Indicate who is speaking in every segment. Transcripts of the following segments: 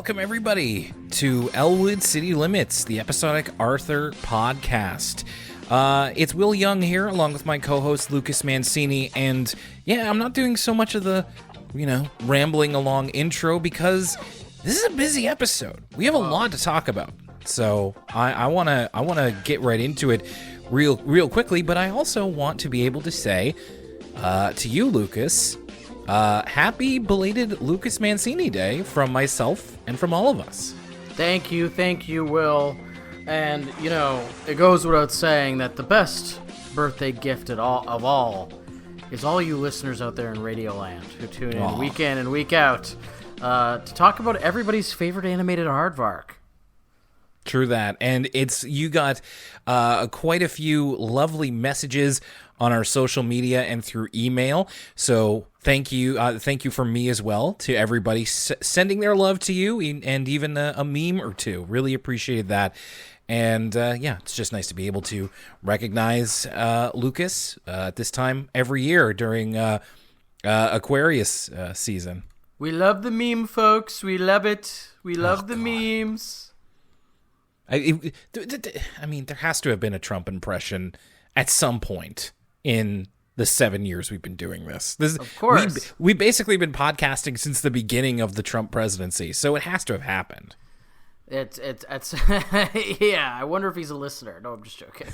Speaker 1: welcome everybody to Elwood City Limits, the episodic Arthur podcast. It's Will Young here, along with my co-host Lucas Mancini, and yeah, I'm not doing so much of the, rambling along intro because this is a busy episode. We have a lot to talk about, so I wanna get right into it real quickly. But I also want to be able to say to you, Lucas, happy belated Lucas Mancini Day from myself and from all of us.
Speaker 2: Thank you, Will. And, it goes without saying that the best birthday gift of all is all you listeners out there in Radioland who tune in week in and week out to talk about everybody's favorite animated aardvark.
Speaker 1: True that. And you got quite a few lovely messages on our social media and through email. So thank you from me as well to everybody sending their love to you, and even a meme or two. Really appreciated that. And it's just nice to be able to recognize Lucas at this time every year during Aquarius season.
Speaker 2: We love the meme, folks. We love it. We love the memes.
Speaker 1: I mean, there has to have been a Trump impression at some point in the 7 years we've been doing this.
Speaker 2: Of course.
Speaker 1: We've basically been podcasting since the beginning of the Trump presidency, so it has to have happened.
Speaker 2: It's yeah, I wonder if he's a listener. No, I'm just joking.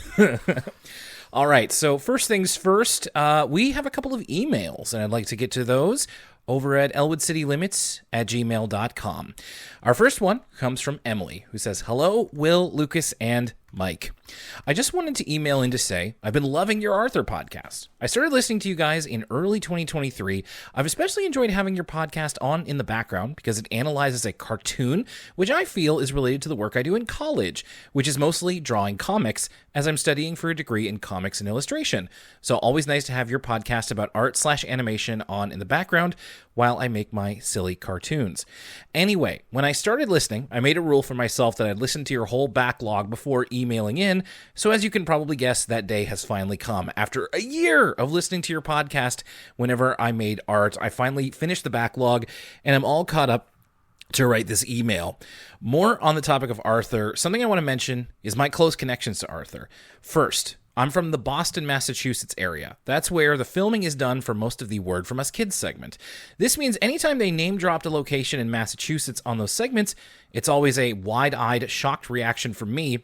Speaker 1: All right, so first things first, we have a couple of emails, and I'd like to get to those over at elwoodcitylimits@gmail.com. Our first one comes from Emily, who says, "Hello, Will, Lucas, and Mike. I just wanted to email in to say I've been loving your Arthur podcast. I started listening to you guys in early 2023. I've especially enjoyed having your podcast on in the background because it analyzes a cartoon, which I feel is related to the work I do in college, which is mostly drawing comics, as I'm studying for a degree in comics and illustration. So always nice to have your podcast about art/animation on in the background while I make my silly cartoons. Anyway, when I started listening, I made a rule for myself that I'd listen to your whole backlog before emailing in, so as you can probably guess, that day has finally come. After a year of listening to your podcast whenever I made art, I finally finished the backlog, and I'm all caught up to write this email. More on the topic of Arthur, something I want to mention is my close connections to Arthur. First, I'm from the Boston, Massachusetts area. That's where the filming is done for most of the Word From Us Kids segment. This means anytime they name-dropped a location in Massachusetts on those segments, it's always a wide-eyed, shocked reaction from me,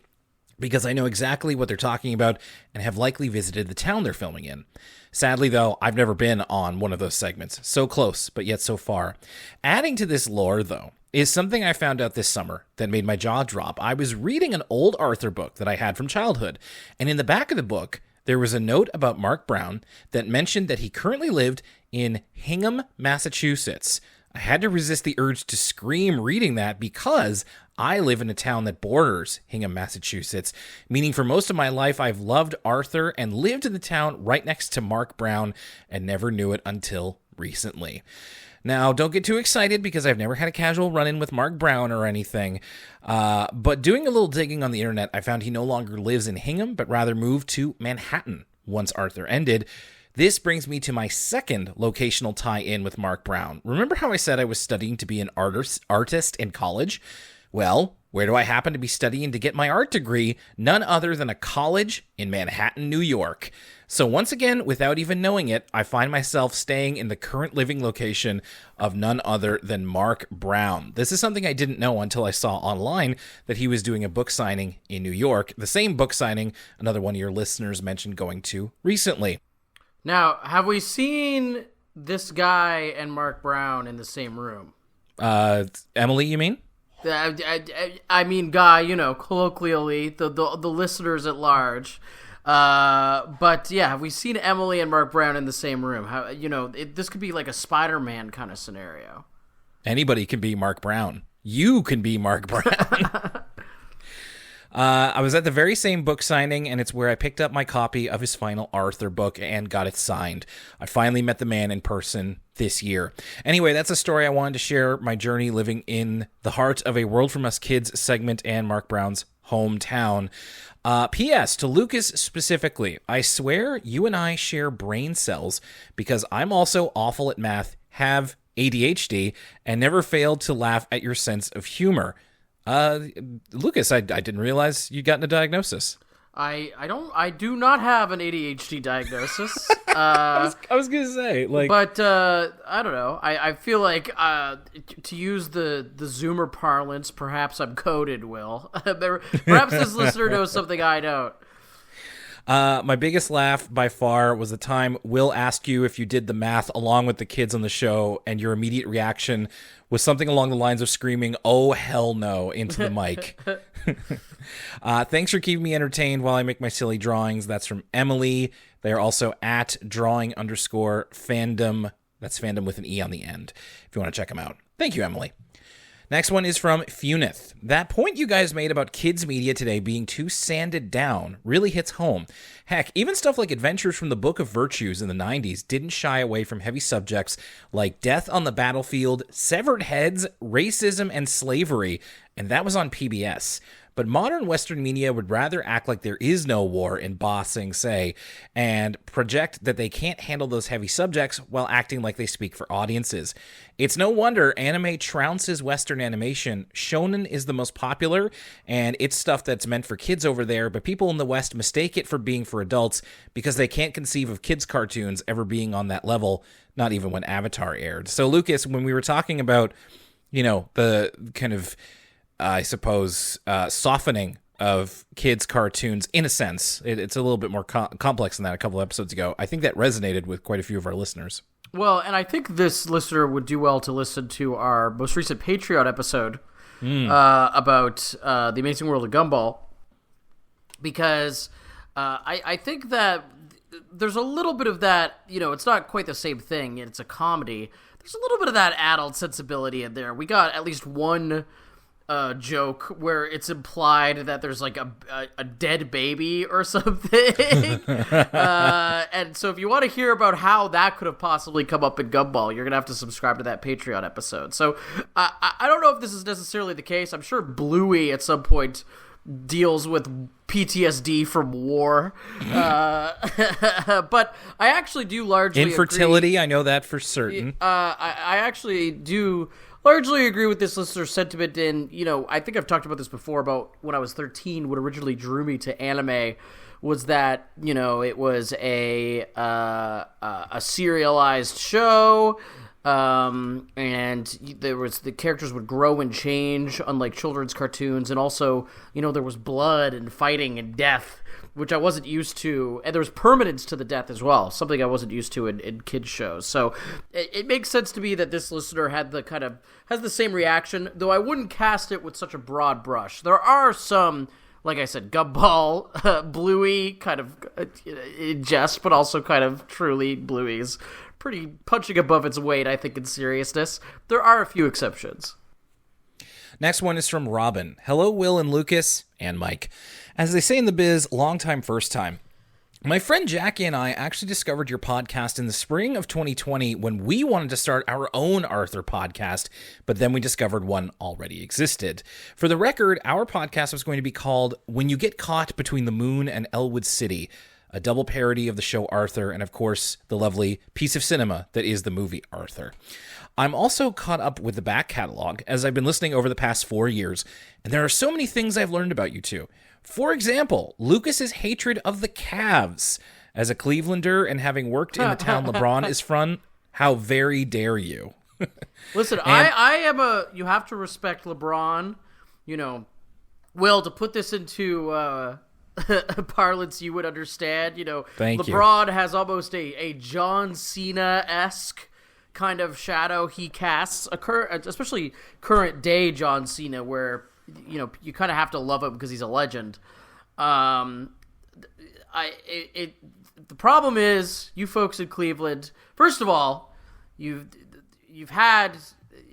Speaker 1: because I know exactly what they're talking about and have likely visited the town they're filming in. Sadly, though, I've never been on one of those segments. So close, but yet so far. Adding to this lore, though, is something I found out this summer that made my jaw drop. I was reading an old Arthur book that I had from childhood, and in the back of the book, there was a note about Mark Brown that mentioned that he currently lived in Hingham, Massachusetts. I had to resist the urge to scream reading that because I live in a town that borders Hingham, Massachusetts, meaning for most of my life I've loved Arthur and lived in the town right next to Mark Brown and never knew it until recently. Now, don't get too excited because I've never had a casual run-in with Mark Brown or anything, but doing a little digging on the internet, I found he no longer lives in Hingham, but rather moved to Manhattan once Arthur ended. This brings me to my second locational tie-in with Mark Brown. Remember how I said I was studying to be an artist in college? Well, where do I happen to be studying to get my art degree? None other than a college in Manhattan, New York. So once again, without even knowing it, I find myself staying in the current living location of none other than Mark Brown. This is something I didn't know until I saw online that he was doing a book signing in New York, the same book signing another one of your listeners mentioned going to recently.
Speaker 2: Now, have we seen this guy and Mark Brown in the same room?
Speaker 1: Emily, you mean?
Speaker 2: I mean, guy, colloquially, the listeners at large. But yeah, have we seen Emily and Mark Brown in the same room? How, this could be like a Spider-Man kind of scenario.
Speaker 1: Anybody can be Mark Brown. You can be Mark Brown. I was at the very same book signing, and it's where I picked up my copy of his final Arthur book and got it signed. I finally met the man in person this year. Anyway, that's a story I wanted to share, my journey living in the heart of a World From Us Kids segment and Mark Brown's hometown. P.S. to Lucas specifically, I swear you and I share brain cells because I'm also awful at math, have ADHD, and never failed to laugh at your sense of humor. Lucas, I didn't realize you'd gotten a diagnosis.
Speaker 2: I do not have an ADHD diagnosis.
Speaker 1: I was gonna say, like,
Speaker 2: but I don't know. I feel like to use the Zoomer parlance, perhaps I'm coded. Will perhaps this listener knows something I don't.
Speaker 1: My biggest laugh by far was the time Will asked you if you did the math along with the kids on the show, and your immediate reaction was something along the lines of screaming, "Oh, hell no," into the mic. Thanks for keeping me entertained while I make my silly drawings. That's from Emily. They are also at drawing_fandom. That's fandom with an E on the end, if you want to check them out. Thank you, Emily. Next one is from Funith. That point you guys made about kids' media today being too sanded down really hits home. Heck, even stuff like Adventures from the Book of Virtues in the 90s didn't shy away from heavy subjects like death on the battlefield, severed heads, racism, and slavery, and that was on PBS. But modern Western media would rather act like there is no war in Ba Sing Se and project that they can't handle those heavy subjects while acting like they speak for audiences. It's no wonder anime trounces Western animation. Shonen is the most popular, and it's stuff that's meant for kids over there, but people in the West mistake it for being for adults because they can't conceive of kids' cartoons ever being on that level, not even when Avatar aired. So, Lucas, when we were talking about, the kind of, I suppose, softening of kids' cartoons, in a sense, it's a little bit more complex than that a couple episodes ago. I think that resonated with quite a few of our listeners.
Speaker 2: Well, and I think this listener would do well to listen to our most recent Patreon episode about The Amazing World of Gumball, because I think that there's a little bit of that, it's not quite the same thing, it's a comedy. There's a little bit of that adult sensibility in there. We got at least one joke where it's implied that there's like a dead baby or something. And so if you want to hear about how that could have possibly come up in Gumball, you're going to have to subscribe to that Patreon episode. So I don't know if this is necessarily the case. I'm sure Bluey at some point deals with PTSD from war. But I actually do largely
Speaker 1: infertility,
Speaker 2: agree.
Speaker 1: I know that for certain.
Speaker 2: I actually do largely agree with this listener's sentiment in, I think I've talked about this before about when I was 13, what originally drew me to anime was that, it was a serialized show, and the characters would grow and change, unlike children's cartoons, and also, there was blood and fighting and death, which I wasn't used to, and there was permanence to the death as well, something I wasn't used to in kids shows. So it makes sense to me that this listener has the same reaction, though I wouldn't cast it with such a broad brush. There are some, like I said, Gumball, Bluey, kind of in jest, but also kind of truly Bluey's pretty punching above its weight, I think, in seriousness. There are a few exceptions.
Speaker 1: Next one is from Robin. Hello, Will and Lucas and Mike. As they say in the biz, long time, first time. My friend Jackie and I actually discovered your podcast in the spring of 2020 when we wanted to start our own Arthur podcast, but then we discovered one already existed. For the record, our podcast was going to be called When You Get Caught Between the Moon and Elwood City, a double parody of the show Arthur and, of course, the lovely piece of cinema that is the movie Arthur. I'm also caught up with the back catalog as I've been listening over the past 4 years, and there are so many things I've learned about you two. For example, Lucas's hatred of the Cavs. As a Clevelander and having worked in the town LeBron is from, how very dare you?
Speaker 2: Listen, I am you have to respect LeBron. Will, to put this into parlance you would understand,
Speaker 1: Thank
Speaker 2: LeBron
Speaker 1: you.
Speaker 2: has almost a John Cena-esque kind of shadow he casts, especially current day John Cena, where you kind of have to love him because he's a legend. The problem is, you folks in Cleveland, first of all, you've had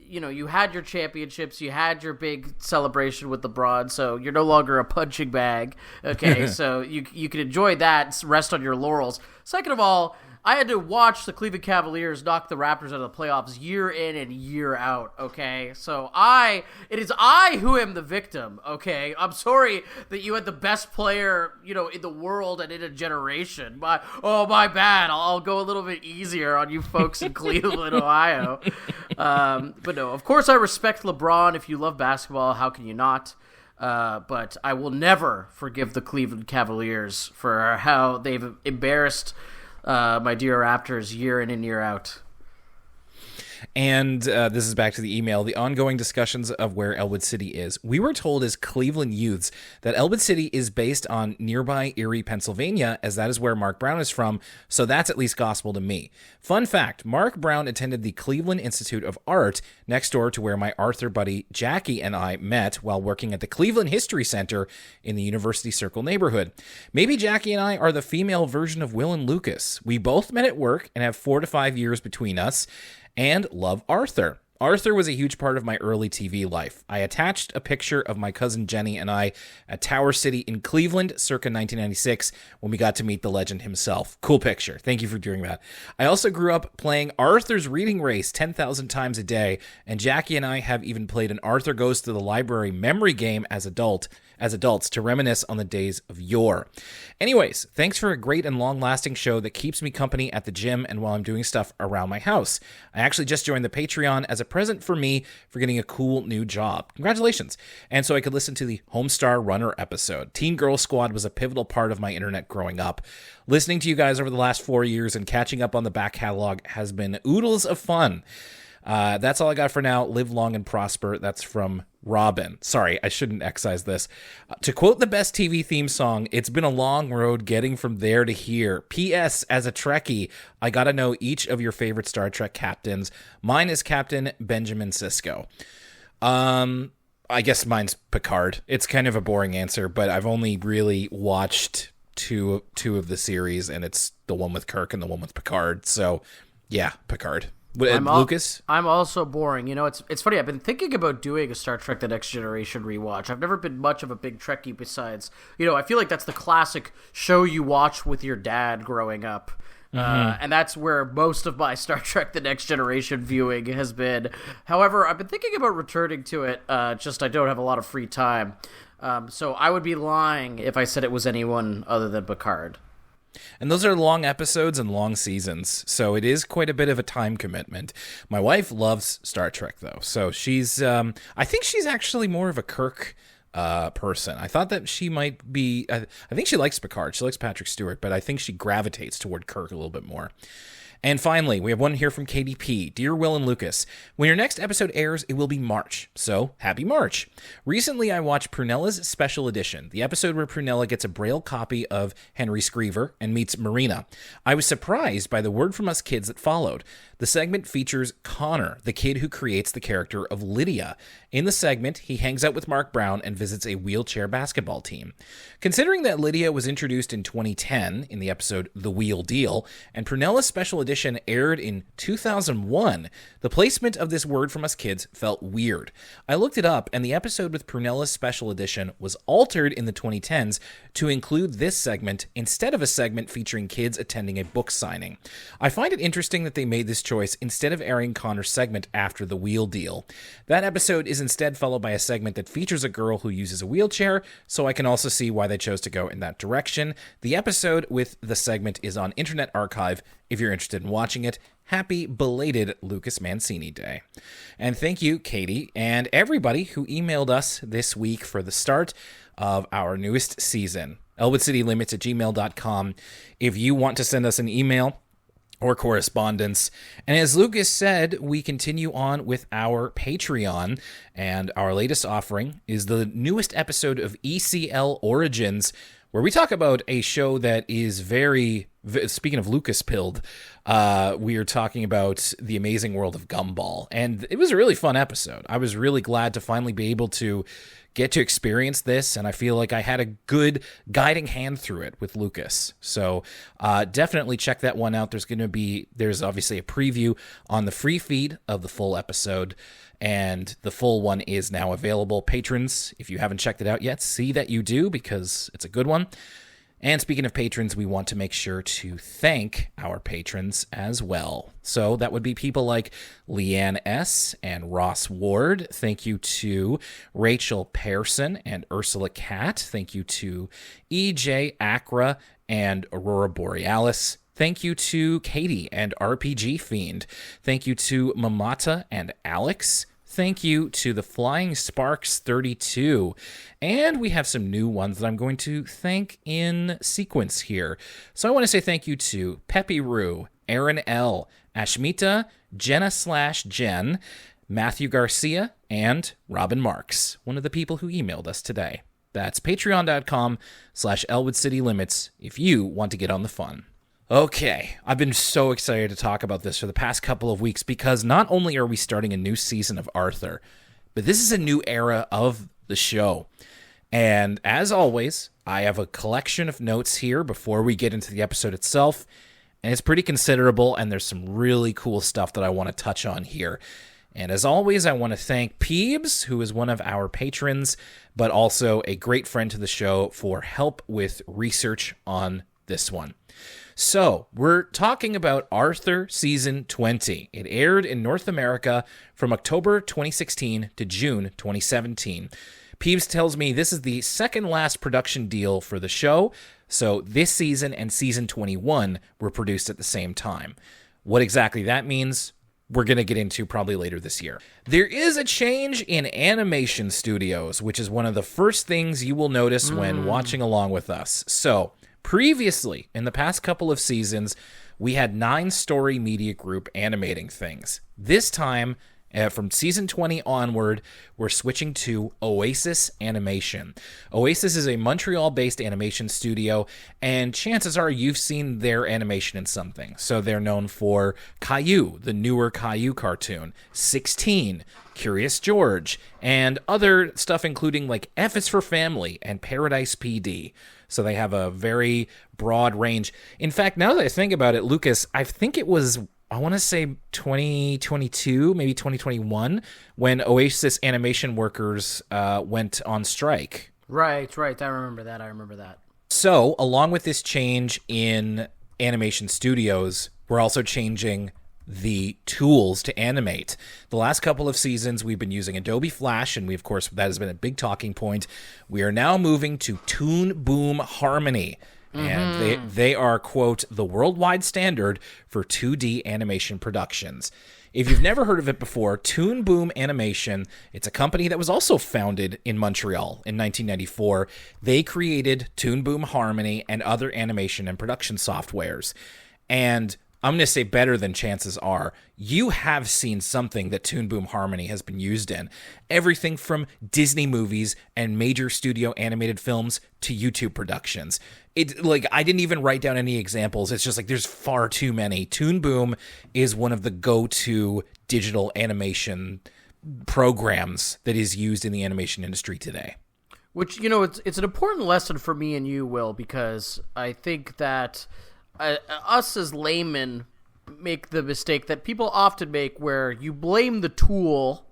Speaker 2: your championships, you had your big celebration with LeBron, so you're no longer a punching bag. Okay, so you can enjoy that, rest on your laurels. Second of all, I had to watch the Cleveland Cavaliers knock the Raptors out of the playoffs year in and year out, okay? So it is I who am the victim, okay? I'm sorry that you had the best player, in the world and in a generation. My bad. I'll go a little bit easier on you folks in Cleveland, Ohio. But no, of course I respect LeBron. If you love basketball, how can you not? But I will never forgive the Cleveland Cavaliers for how they've embarrassed my dear Raptors year in and year out.
Speaker 1: And this is back to the email. The ongoing discussions of where Elwood City is. We were told as Cleveland youths that Elwood City is based on nearby Erie, Pennsylvania, as that is where Mark Brown is from, so that's at least gospel to me. Fun fact, Mark Brown attended the Cleveland Institute of Art next door to where my Arthur buddy Jackie and I met while working at the Cleveland History Center in the University Circle neighborhood. Maybe Jackie and I are the female version of Will and Lucas. We both met at work and have 4 to 5 years between us, and love Arthur. Arthur was a huge part of my early TV life. I attached a picture of my cousin Jenny and I at Tower City in Cleveland circa 1996 when we got to meet the legend himself. Cool picture. Thank you for doing that. I also grew up playing Arthur's Reading Race 10,000 times a day, and Jackie and I have even played an Arthur Goes to the Library memory game as adults to reminisce on the days of yore. Anyways, thanks for a great and long-lasting show that keeps me company at the gym and while I'm doing stuff around my house. I actually just joined the Patreon as a present for me for getting a cool new job. Congratulations. And so I could listen to the Homestar Runner episode. Teen Girl Squad was a pivotal part of my internet growing up. Listening to you guys over the last 4 years and catching up on the back catalog has been oodles of fun. That's all I got for now. Live long and prosper. That's from Robin. Sorry, I shouldn't excise this. To quote the best TV theme song, it's been a long road getting from there to here. P.S. As a Trekkie, I gotta know each of your favorite Star Trek captains. Mine is Captain Benjamin Sisko. I guess mine's Picard. It's kind of a boring answer, but I've only really watched two of the series, and it's the one with Kirk and the one with Picard. So, yeah, Picard. Lucas?
Speaker 2: I'm also boring. It's funny. I've been thinking about doing a Star Trek The Next Generation rewatch. I've never been much of a big Trekkie besides, I feel like that's the classic show you watch with your dad growing up. And that's where most of my Star Trek The Next Generation viewing has been. However, I've been thinking about returning to it, just I don't have a lot of free time. So I would be lying if I said it was anyone other than Picard.
Speaker 1: And those are long episodes and long seasons, so it is quite a bit of a time commitment. My wife loves Star Trek, though, so she's, I think she's actually more of a Kirk person. I thought that she might be, I think she likes Picard, she likes Patrick Stewart, but I think she gravitates toward Kirk a little bit more. And finally, we have one here from KDP. Dear Will and Lucas, when your next episode airs, it will be March. So, happy March. Recently, I watched Prunella's Special Edition, the episode where Prunella gets a Braille copy of Henry Screever and meets Marina. I was surprised by the word from us kids that followed. The segment features Connor, the kid who creates the character of Lydia. In the segment, he hangs out with Mark Brown and visits a wheelchair basketball team. Considering that Lydia was introduced in 2010 in the episode The Wheel Deal, and Prunella's Special Edition aired in 2001, the placement of this word from us kids felt weird. I looked it up, and the episode with Prunella's Special Edition was altered in the 2010s to include this segment instead of a segment featuring kids attending a book signing. I find it interesting that they made this choice instead of airing Connor's segment after The Wheel Deal. That episode is instead followed by a segment that features a girl who uses a wheelchair, so I can also see why they chose to go in that direction. The episode with the segment is on Internet Archive if you're interested in watching it. Happy belated Lucas Mancini Day. And thank you, Katie, and everybody who emailed us this week for the start of our newest season. ElwoodCityLimits@gmail.com if you want to send us an email or correspondence. And as Lucas said, we continue on with our Patreon, and our latest offering is the newest episode of ECL Origins, where we talk about a show that is very, speaking of Lucas pilled, we are talking about the amazing world of Gumball. And it was a really fun episode. I was really glad to finally be able to get to experience this, and I feel like I had a good guiding hand through it with Lucas. So definitely check that one out. There's obviously a preview on the free feed of the full episode, and the full one is now available. Patrons, if you haven't checked it out yet, see that you do, because it's a good one. And speaking of patrons, we want to make sure to thank our patrons as well. So that would be people like Leanne S. and Ross Ward. Thank you to Rachel Pearson and Ursula Cat. Thank you to EJ Acra and Aurora Borealis. Thank you to Katie and RPG Fiend. Thank you to Mamata and Alex. Thank you to the Flying Sparks 32. And we have some new ones that I'm going to thank in sequence here. So I want to say thank you to Peppy Roo, Aaron L., Ashmita, Jenna/Jen, Matthew Garcia, and Robin Marks, one of the people who emailed us today. That's patreon.com/Elwood City Limits if you want to get on the fun. Okay, I've been so excited to talk about this for the past couple of weeks because not only are we starting a new season of Arthur, but this is a new era of the show. And as always, I have a collection of notes here before we get into the episode itself, and it's pretty considerable, and there's some really cool stuff that I want to touch on here. And as always, I want to thank Peebs, who is one of our patrons, but also a great friend to the show, for help with research on this one. So, we're talking about Arthur Season 20. It aired in North America from October 2016 to June 2017. Peeves tells me this is the second last production deal for the show, so this season and Season 21 were produced at the same time. What exactly that means, we're going to get into probably later this year. There is a change in animation studios, which is one of the first things you will notice when watching along with us. So, previously, in the past couple of seasons, we had 9-story media group animating things. This time, from Season 20 onward, we're switching to Oasis Animation. Oasis is a Montreal-based animation studio, and chances are you've seen their animation in something. So they're known for Caillou, the newer Caillou cartoon, 16, Curious George, and other stuff including like F is for Family and Paradise PD. So they have a very broad range. In fact, now that I think about it, Lucas, I think it was, I want to say 2022, maybe 2021, when Oasis animation workers went on strike.
Speaker 2: Right. I remember that.
Speaker 1: So, along with this change in animation studios, we're also changing the tools to animate. The last couple of seasons, we've been using Adobe Flash, and of course, that has been a big talking point. We are now moving to Toon Boom Harmony. And they are, quote, the worldwide standard for 2D animation productions. If you've never heard of it before, Toon Boom Animation, it's a company that was also founded in Montreal in 1994. They created Toon Boom Harmony and other animation and production softwares. And I'm going to say better than chances are, you have seen something that Toon Boom Harmony has been used in. Everything from Disney movies and major studio animated films to YouTube productions. I didn't even write down any examples. It's just like there's far too many. Toon Boom is one of the go-to digital animation programs that is used in the animation industry today.
Speaker 2: Which, it's an important lesson for me and you, Will, because I think that us as laymen make the mistake that people often make where you blame the tool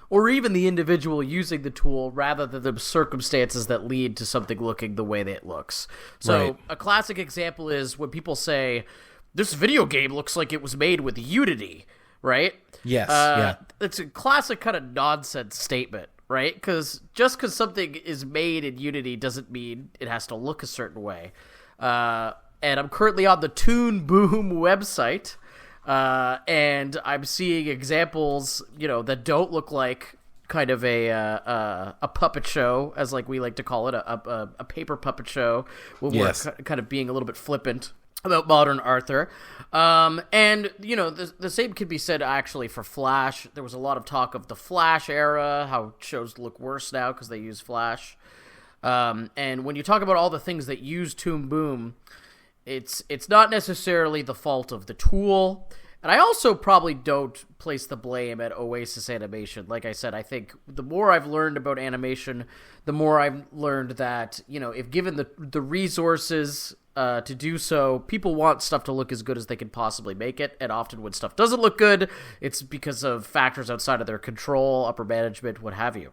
Speaker 2: or even the individual using the tool rather than the circumstances that lead to something looking the way that it looks. So
Speaker 1: right.
Speaker 2: A classic example is when people say, this video game looks like it was made with Unity, right?
Speaker 1: Yes, yeah.
Speaker 2: It's a classic kind of nonsense statement, right? Because just because something is made in Unity doesn't mean it has to look a certain way. And I'm currently on the Toon Boom website, and I'm seeing examples, that don't look like kind of a puppet show, as like we like to call it, a paper puppet show, when
Speaker 1: yes.
Speaker 2: we're kind of being a little bit flippant about modern Arthur. And, the same can be said actually for Flash. There was a lot of talk of the Flash era, how shows look worse now because they use Flash. And when you talk about all the things that use Toon Boom, it's not necessarily the fault of the tool. And I also probably don't place the blame at Oasis Animation. Like I said, I think the more I've learned about animation, the more I've learned that, if given the resources to do so, people want stuff to look as good as they can possibly make it. And often when stuff doesn't look good, it's because of factors outside of their control, upper management, what have you.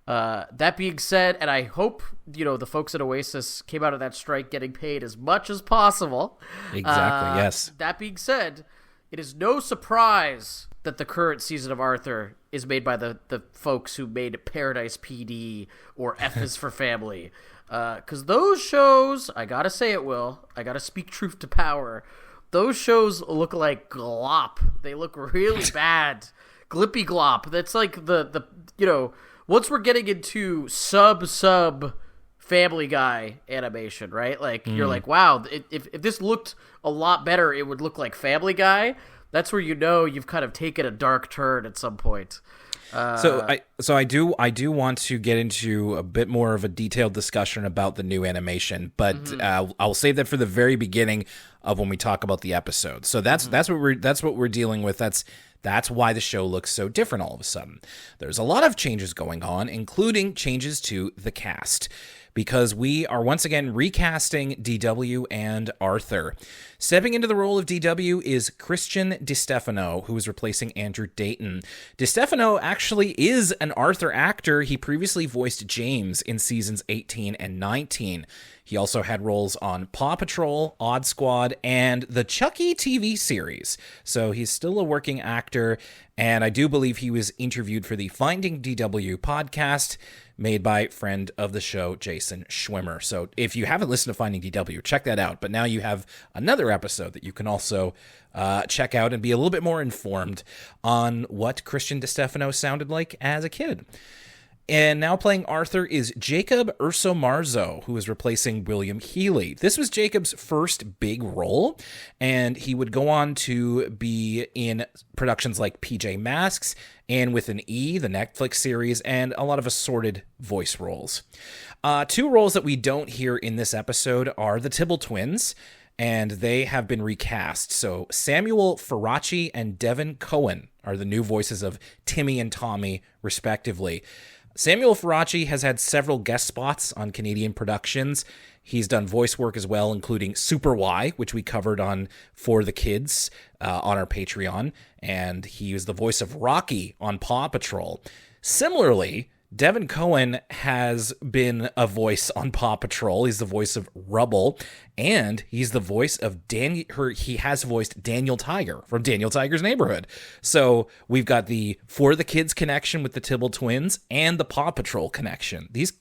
Speaker 2: That being said, and I hope, the folks at Oasis came out of that strike getting paid as much as possible.
Speaker 1: Exactly, yes.
Speaker 2: That being said, it is no surprise that the current season of Arthur is made by the folks who made Paradise PD or F is for Family. Because those shows, I gotta say it, Will, I gotta speak truth to power, those shows look like glop. They look really bad. Glippy glop. That's like the once we're getting into sub Family Guy animation, right? Like, you're like, wow, if this looked a lot better, it would look like Family Guy. That's where you've kind of taken a dark turn at some point.
Speaker 1: So I do want to get into a bit more of a detailed discussion about the new animation, but I'll save that for the very beginning of when we talk about the episode. So that's what we're dealing with. That's why the show looks so different all of a sudden. There's a lot of changes going on, including changes to the cast, because we are once again recasting DW and Arthur. Stepping into the role of DW is Christian DiStefano, who is replacing Andrew Dayton. DiStefano actually is an Arthur actor. He previously voiced James in seasons 18 and 19. He also had roles on Paw Patrol, Odd Squad, and the Chucky TV series. So he's still a working actor, and I do believe he was interviewed for the Finding DW podcast made by friend of the show, Jason Schwimmer. So if you haven't listened to Finding DW, check that out. But now you have another episode that you can also check out and be a little bit more informed on what Christian DiStefano sounded like as a kid. And now playing Arthur is Jacob Urso-Marzo, who is replacing William Healy. This was Jacob's first big role, and he would go on to be in productions like PJ Masks and With an E, the Netflix series, and a lot of assorted voice roles. Two roles that we don't hear in this episode are the Tibble twins, and they have been recast. So Samuel Faraci and Devin Cohen are the new voices of Timmy and Tommy, respectively. Samuel Faraci has had several guest spots on Canadian productions. He's done voice work as well, including Super Y, which we covered on For the Kids on our Patreon, and he was the voice of Rocky on Paw Patrol. Similarly, Devin Cohen has been a voice on Paw Patrol. He's the voice of Rubble, and he's the voice of he has voiced Daniel Tiger from Daniel Tiger's Neighborhood. So we've got the For the Kids connection with the Tibble twins and the Paw Patrol connection. These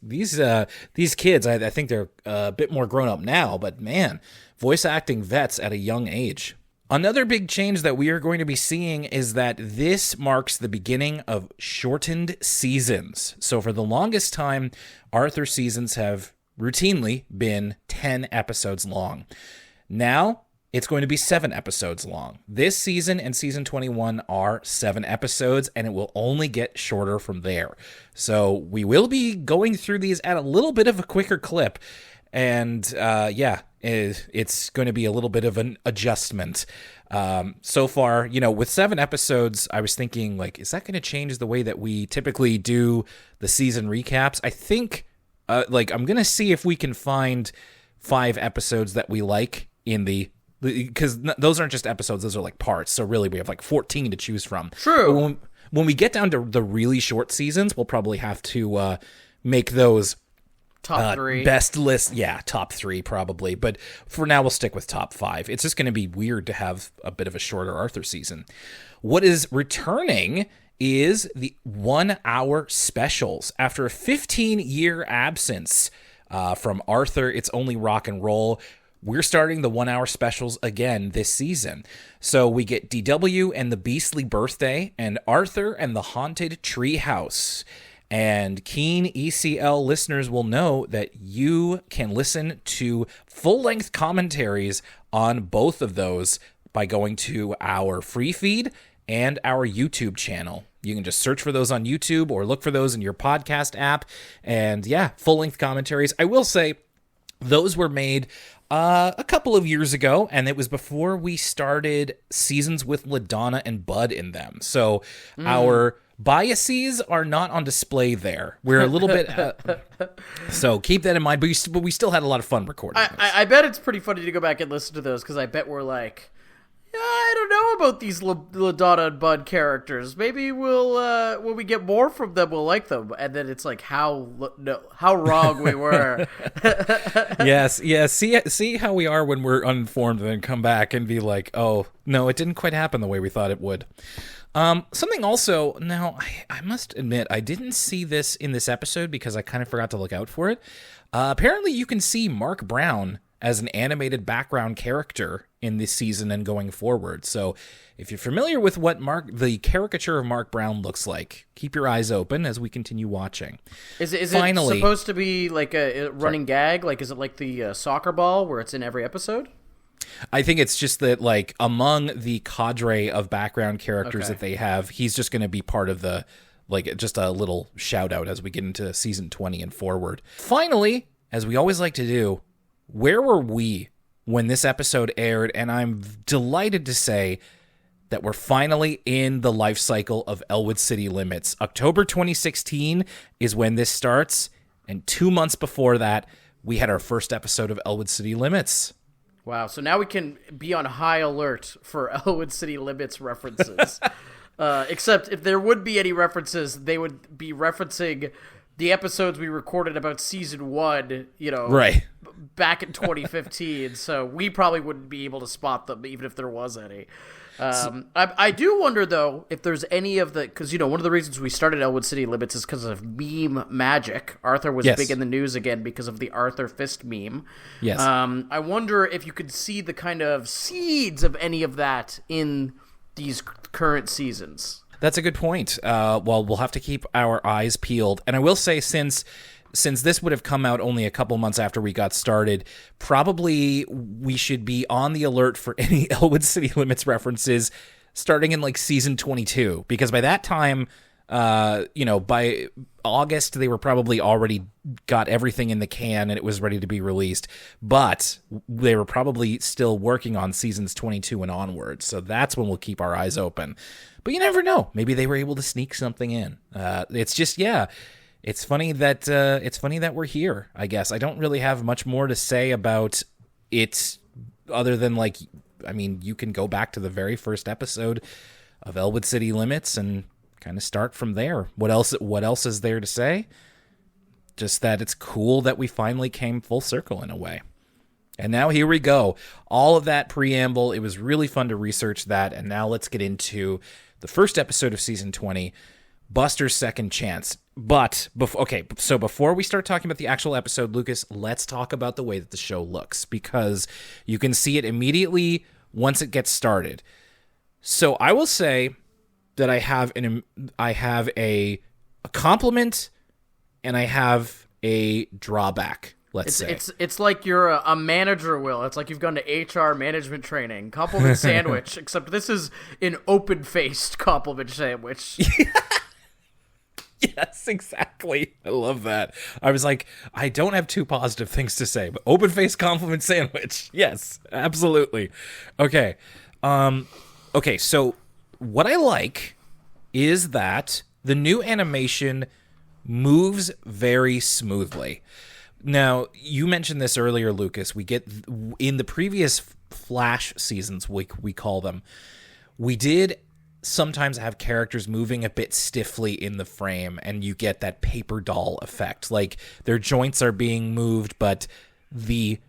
Speaker 1: kids, I think they're a bit more grown up now, but man, voice acting vets at a young age. Another big change that we are going to be seeing is that this marks the beginning of shortened seasons. So for the longest time, Arthur seasons have routinely been 10 episodes long. Now, it's going to be 7 episodes long. This season and season 21 are 7 episodes, and it will only get shorter from there. So we will be going through these at a little bit of a quicker clip. And it's going to be a little bit of an adjustment. So far, with 7 episodes, I was thinking, like, is that going to change the way that we typically do the season recaps? I think, I'm going to see if we can find 5 episodes that we like because those aren't just episodes, those are like parts. So really, we have like 14 to choose from.
Speaker 2: True.
Speaker 1: When we get down to the really short seasons, we'll probably have to make those
Speaker 2: top 3.
Speaker 1: Best list, yeah, top 3 probably. But for now, we'll stick with top 5. It's just going to be weird to have a bit of a shorter Arthur season. What is returning is the 1-hour specials. After a 15-year absence from Arthur, It's Only Rock and Roll, we're starting the 1-hour specials again this season. So we get DW and the Beastly Birthday, and Arthur and the Haunted Tree House. And keen ECL listeners will know that you can listen to full-length commentaries on both of those by going to our free feed and our YouTube channel. You can just search for those on YouTube or look for those in your podcast app. And yeah, full-length commentaries. I will say those were made a couple of years ago, and it was before we started seasons with LaDonna and Bud in them. So our biases are not on display there. We're a little bit so keep that in mind, but we still had a lot of fun recording those.
Speaker 2: I bet it's pretty funny to go back and listen to those, because I bet we're like, I don't know about these LaDonna and Bud characters. Maybe we'll when we get more from them, we'll like them. And then it's like how wrong we were.
Speaker 1: Yes. See how we are when we're uninformed, and then come back and be like, oh no, it didn't quite happen the way we thought it would. Something also, now I must admit, I didn't see this in this episode because I kind of forgot to look out for it. Apparently you can see Mark Brown as an animated background character in this season and going forward. So if you're familiar with what the caricature of Mark Brown looks like, keep your eyes open as we continue watching.
Speaker 2: Is it supposed to be like a running gag? Like, is it like the soccer ball where it's in every episode?
Speaker 1: I think it's just that, like, among the cadre of background characters that they have, he's just going to be part of the, like, just a little shout out as we get into season 20 and forward. Finally, as we always like to do, where were we when this episode aired? And I'm delighted to say that we're finally in the life cycle of Elwood City Limits. October 2016 is when this starts, and 2 months before that, we had our first episode of Elwood City Limits.
Speaker 2: Wow, so now we can be on high alert for Elwood City Limits references. Except if there would be any references, they would be referencing the episodes we recorded about season 1,
Speaker 1: right,
Speaker 2: back in 2015. So we probably wouldn't be able to spot them, even if there was any. I do wonder, though, if there's any of the... Because, one of the reasons we started Elwood City Limits is because of meme magic. Arthur was big in the news again because of the Arthur Fist meme.
Speaker 1: Yes.
Speaker 2: I wonder if you could see the kind of seeds of any of that in these current seasons.
Speaker 1: That's a good point. Well, we'll have to keep our eyes peeled. And I will say, since this would have come out only a couple months after we got started, probably we should be on the alert for any Elwood City Limits references starting in like season 22, because by that time, by August, they were probably already got everything in the can and it was ready to be released, but they were probably still working on seasons 22 and onward. So that's when we'll keep our eyes open, but you never know. Maybe they were able to sneak something in. It's just, It's funny that we're here, I guess. I don't really have much more to say about it other than, you can go back to the very first episode of Elwood City Limits and kind of start from there. What else is there to say? Just that it's cool that we finally came full circle in a way. And now here we go. All of that preamble, it was really fun to research that, and now let's get into the first episode of season 20, Buster's Second Chance. But, so before we start talking about the actual episode, Lucas, let's talk about the way that the show looks, because you can see it immediately once it gets started. So I will say that I have a compliment and I have a drawback. Let's say
Speaker 2: it's like you're a manager, Will. It's like you've gone to HR management training. Compliment sandwich, except this is an open-faced compliment sandwich.
Speaker 1: Yes, exactly. I love that. I was like, I don't have two positive things to say, but open-faced compliment sandwich. Yes, absolutely. Okay. So what I like is that the new animation moves very smoothly. Now, you mentioned this earlier, Lucas. We get in the previous Flash seasons, we call them, we did sometimes have characters moving a bit stiffly in the frame, and you get that paper doll effect. Like, their joints are being moved, but the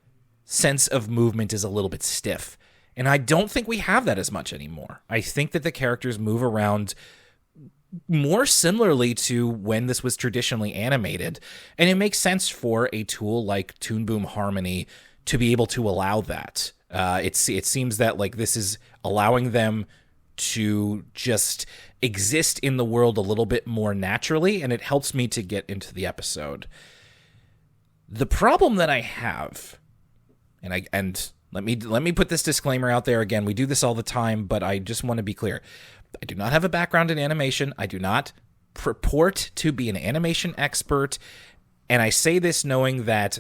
Speaker 1: sense of movement is a little bit stiff. And I don't think we have that as much anymore. I think that the characters move around more similarly to when this was traditionally animated, and it makes sense for a tool like Toon Boom Harmony to be able to allow that. It seems that this is allowing them to just exist in the world a little bit more naturally, and it helps me to get into the episode. The problem that I have, and let me put this disclaimer out there again. We do this all the time, but I just want to be clear. I do not have a background in animation. I do not purport to be an animation expert, and I say this knowing that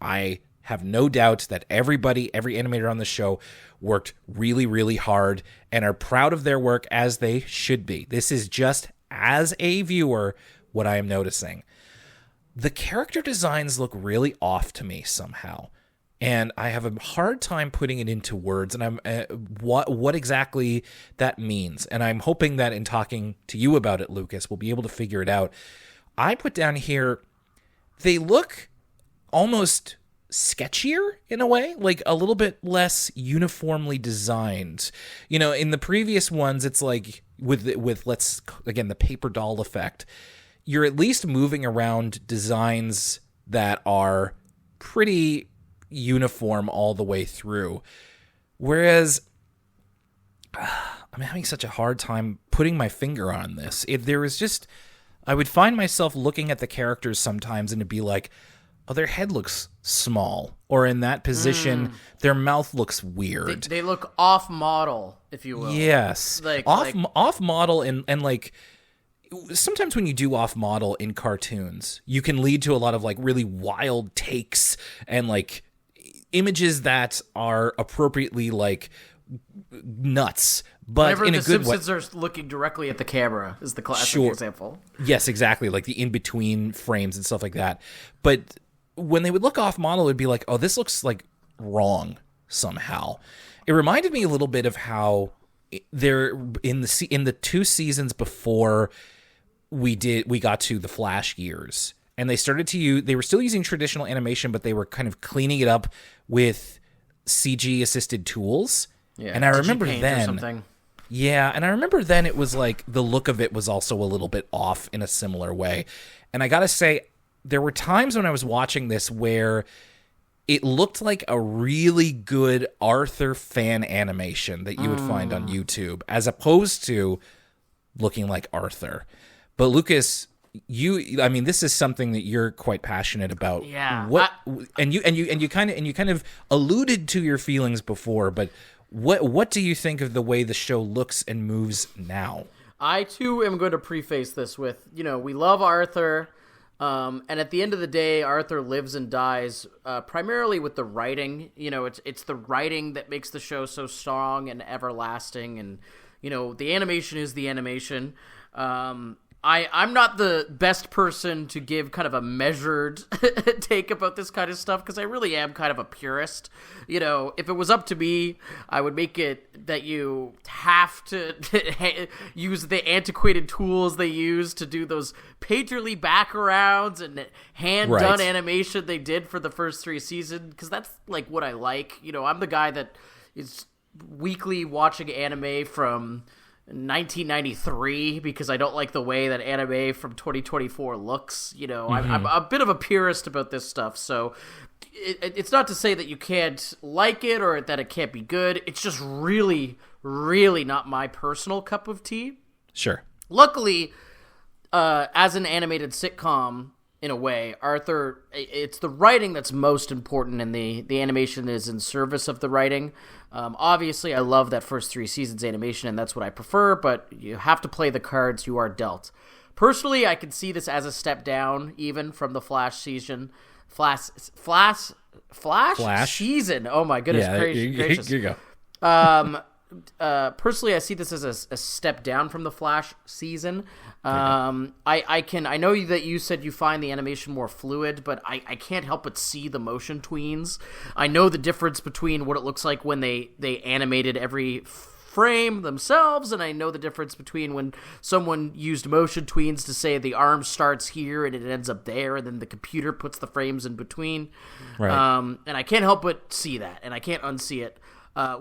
Speaker 1: I have no doubt that every animator on the show worked really, really hard and are proud of their work, as they should be. This is just, as a viewer, what I am noticing. The character designs look really off to me somehow. and I have a hard time putting it into words, and I'm what exactly that means. And I'm hoping that in talking to you about it, Lucas, we'll be able to figure it out. I put down here, they look almost sketchier in a way, like a little bit less uniformly designed. You know, in the previous ones, it's like with let's again the paper doll effect, you're at least moving around designs that are pretty uniform all the way through. Whereas I'm having such a hard time putting my finger on this. If there was just, I would find myself looking at the characters sometimes and it'd be like, oh, their head looks small, or in that position, their mouth looks weird.
Speaker 2: They look off model, if you will.
Speaker 1: Yes, off model, and like sometimes when you do off model in cartoons, you can lead to a lot of like really wild takes and like images that are appropriately like nuts, but
Speaker 2: whenever
Speaker 1: in a
Speaker 2: the
Speaker 1: good way.
Speaker 2: Simpsons are looking directly at the camera is the classic example.
Speaker 1: Yes, exactly, like the in-between frames and stuff like that. But when they would look off model, it'd be like, oh, this looks like wrong somehow. It reminded me a little bit of how there in the 2 seasons before we got to the Flash years, and they started to use, they were still using traditional animation, but they were kind of cleaning it up with CG assisted tools.
Speaker 2: Yeah,
Speaker 1: and I remember
Speaker 2: then,
Speaker 1: yeah, and I remember then it was like the look of it was also a little bit off in a similar way. And I gotta say, there were times when I was watching this where it looked like a really good Arthur fan animation that you would find on YouTube, as opposed to looking like Arthur. But Lucas, I mean, this is something that you're quite passionate about.
Speaker 2: Yeah.
Speaker 1: And you kind of alluded to your feelings before, but what do you think of the way the show looks and moves now?
Speaker 2: I too am going to preface this with, we love Arthur. And at the end of the day, Arthur lives and dies primarily with the writing. It's the writing that makes the show so strong and everlasting. And, the animation is the animation. I'm not the best person to give kind of a measured take about this kind of stuff, because I really am kind of a purist. If it was up to me, I would make it that you have to use the antiquated tools they use to do those painterly backgrounds and hand-done animation they did for the first 3 seasons, because that's like what I like. I'm the guy that is weekly watching anime from 1993 because I don't like the way that anime from 2024 looks. I'm a bit of a purist about this stuff, so it's not to say that you can't like it or that it can't be good. It's just really, really not my personal cup of tea.
Speaker 1: Sure.
Speaker 2: Luckily, as an animated sitcom, in a way, Arthur, it's the writing that's most important, and the animation is in service of the writing. Obviously, I love that first 3 seasons animation, and that's what I prefer, but you have to play the cards you are dealt. Personally, I can see this as a step down, even from the Flash season. Flash season. Oh my goodness gracious.
Speaker 1: Here you go.
Speaker 2: Personally, I see this as a step down from the Flash season. I know that you said you find the animation more fluid, but I can't help but see the motion tweens. I know the difference between what it looks like when they animated every frame themselves, and I know the difference between when someone used motion tweens to say the arm starts here and it ends up there, and then the computer puts the frames in between.
Speaker 1: Right.
Speaker 2: And I can't help but see that, and I can't unsee it.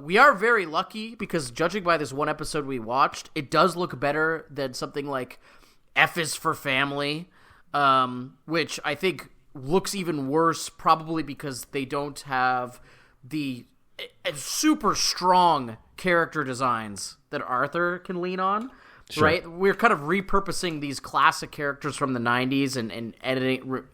Speaker 2: We are very lucky because, judging by this one episode we watched, it does look better than something like F is for Family, which I think looks even worse, probably because they don't have the super strong character designs that Arthur can lean on. Sure. Right? We're kind of repurposing these classic characters from the 90s and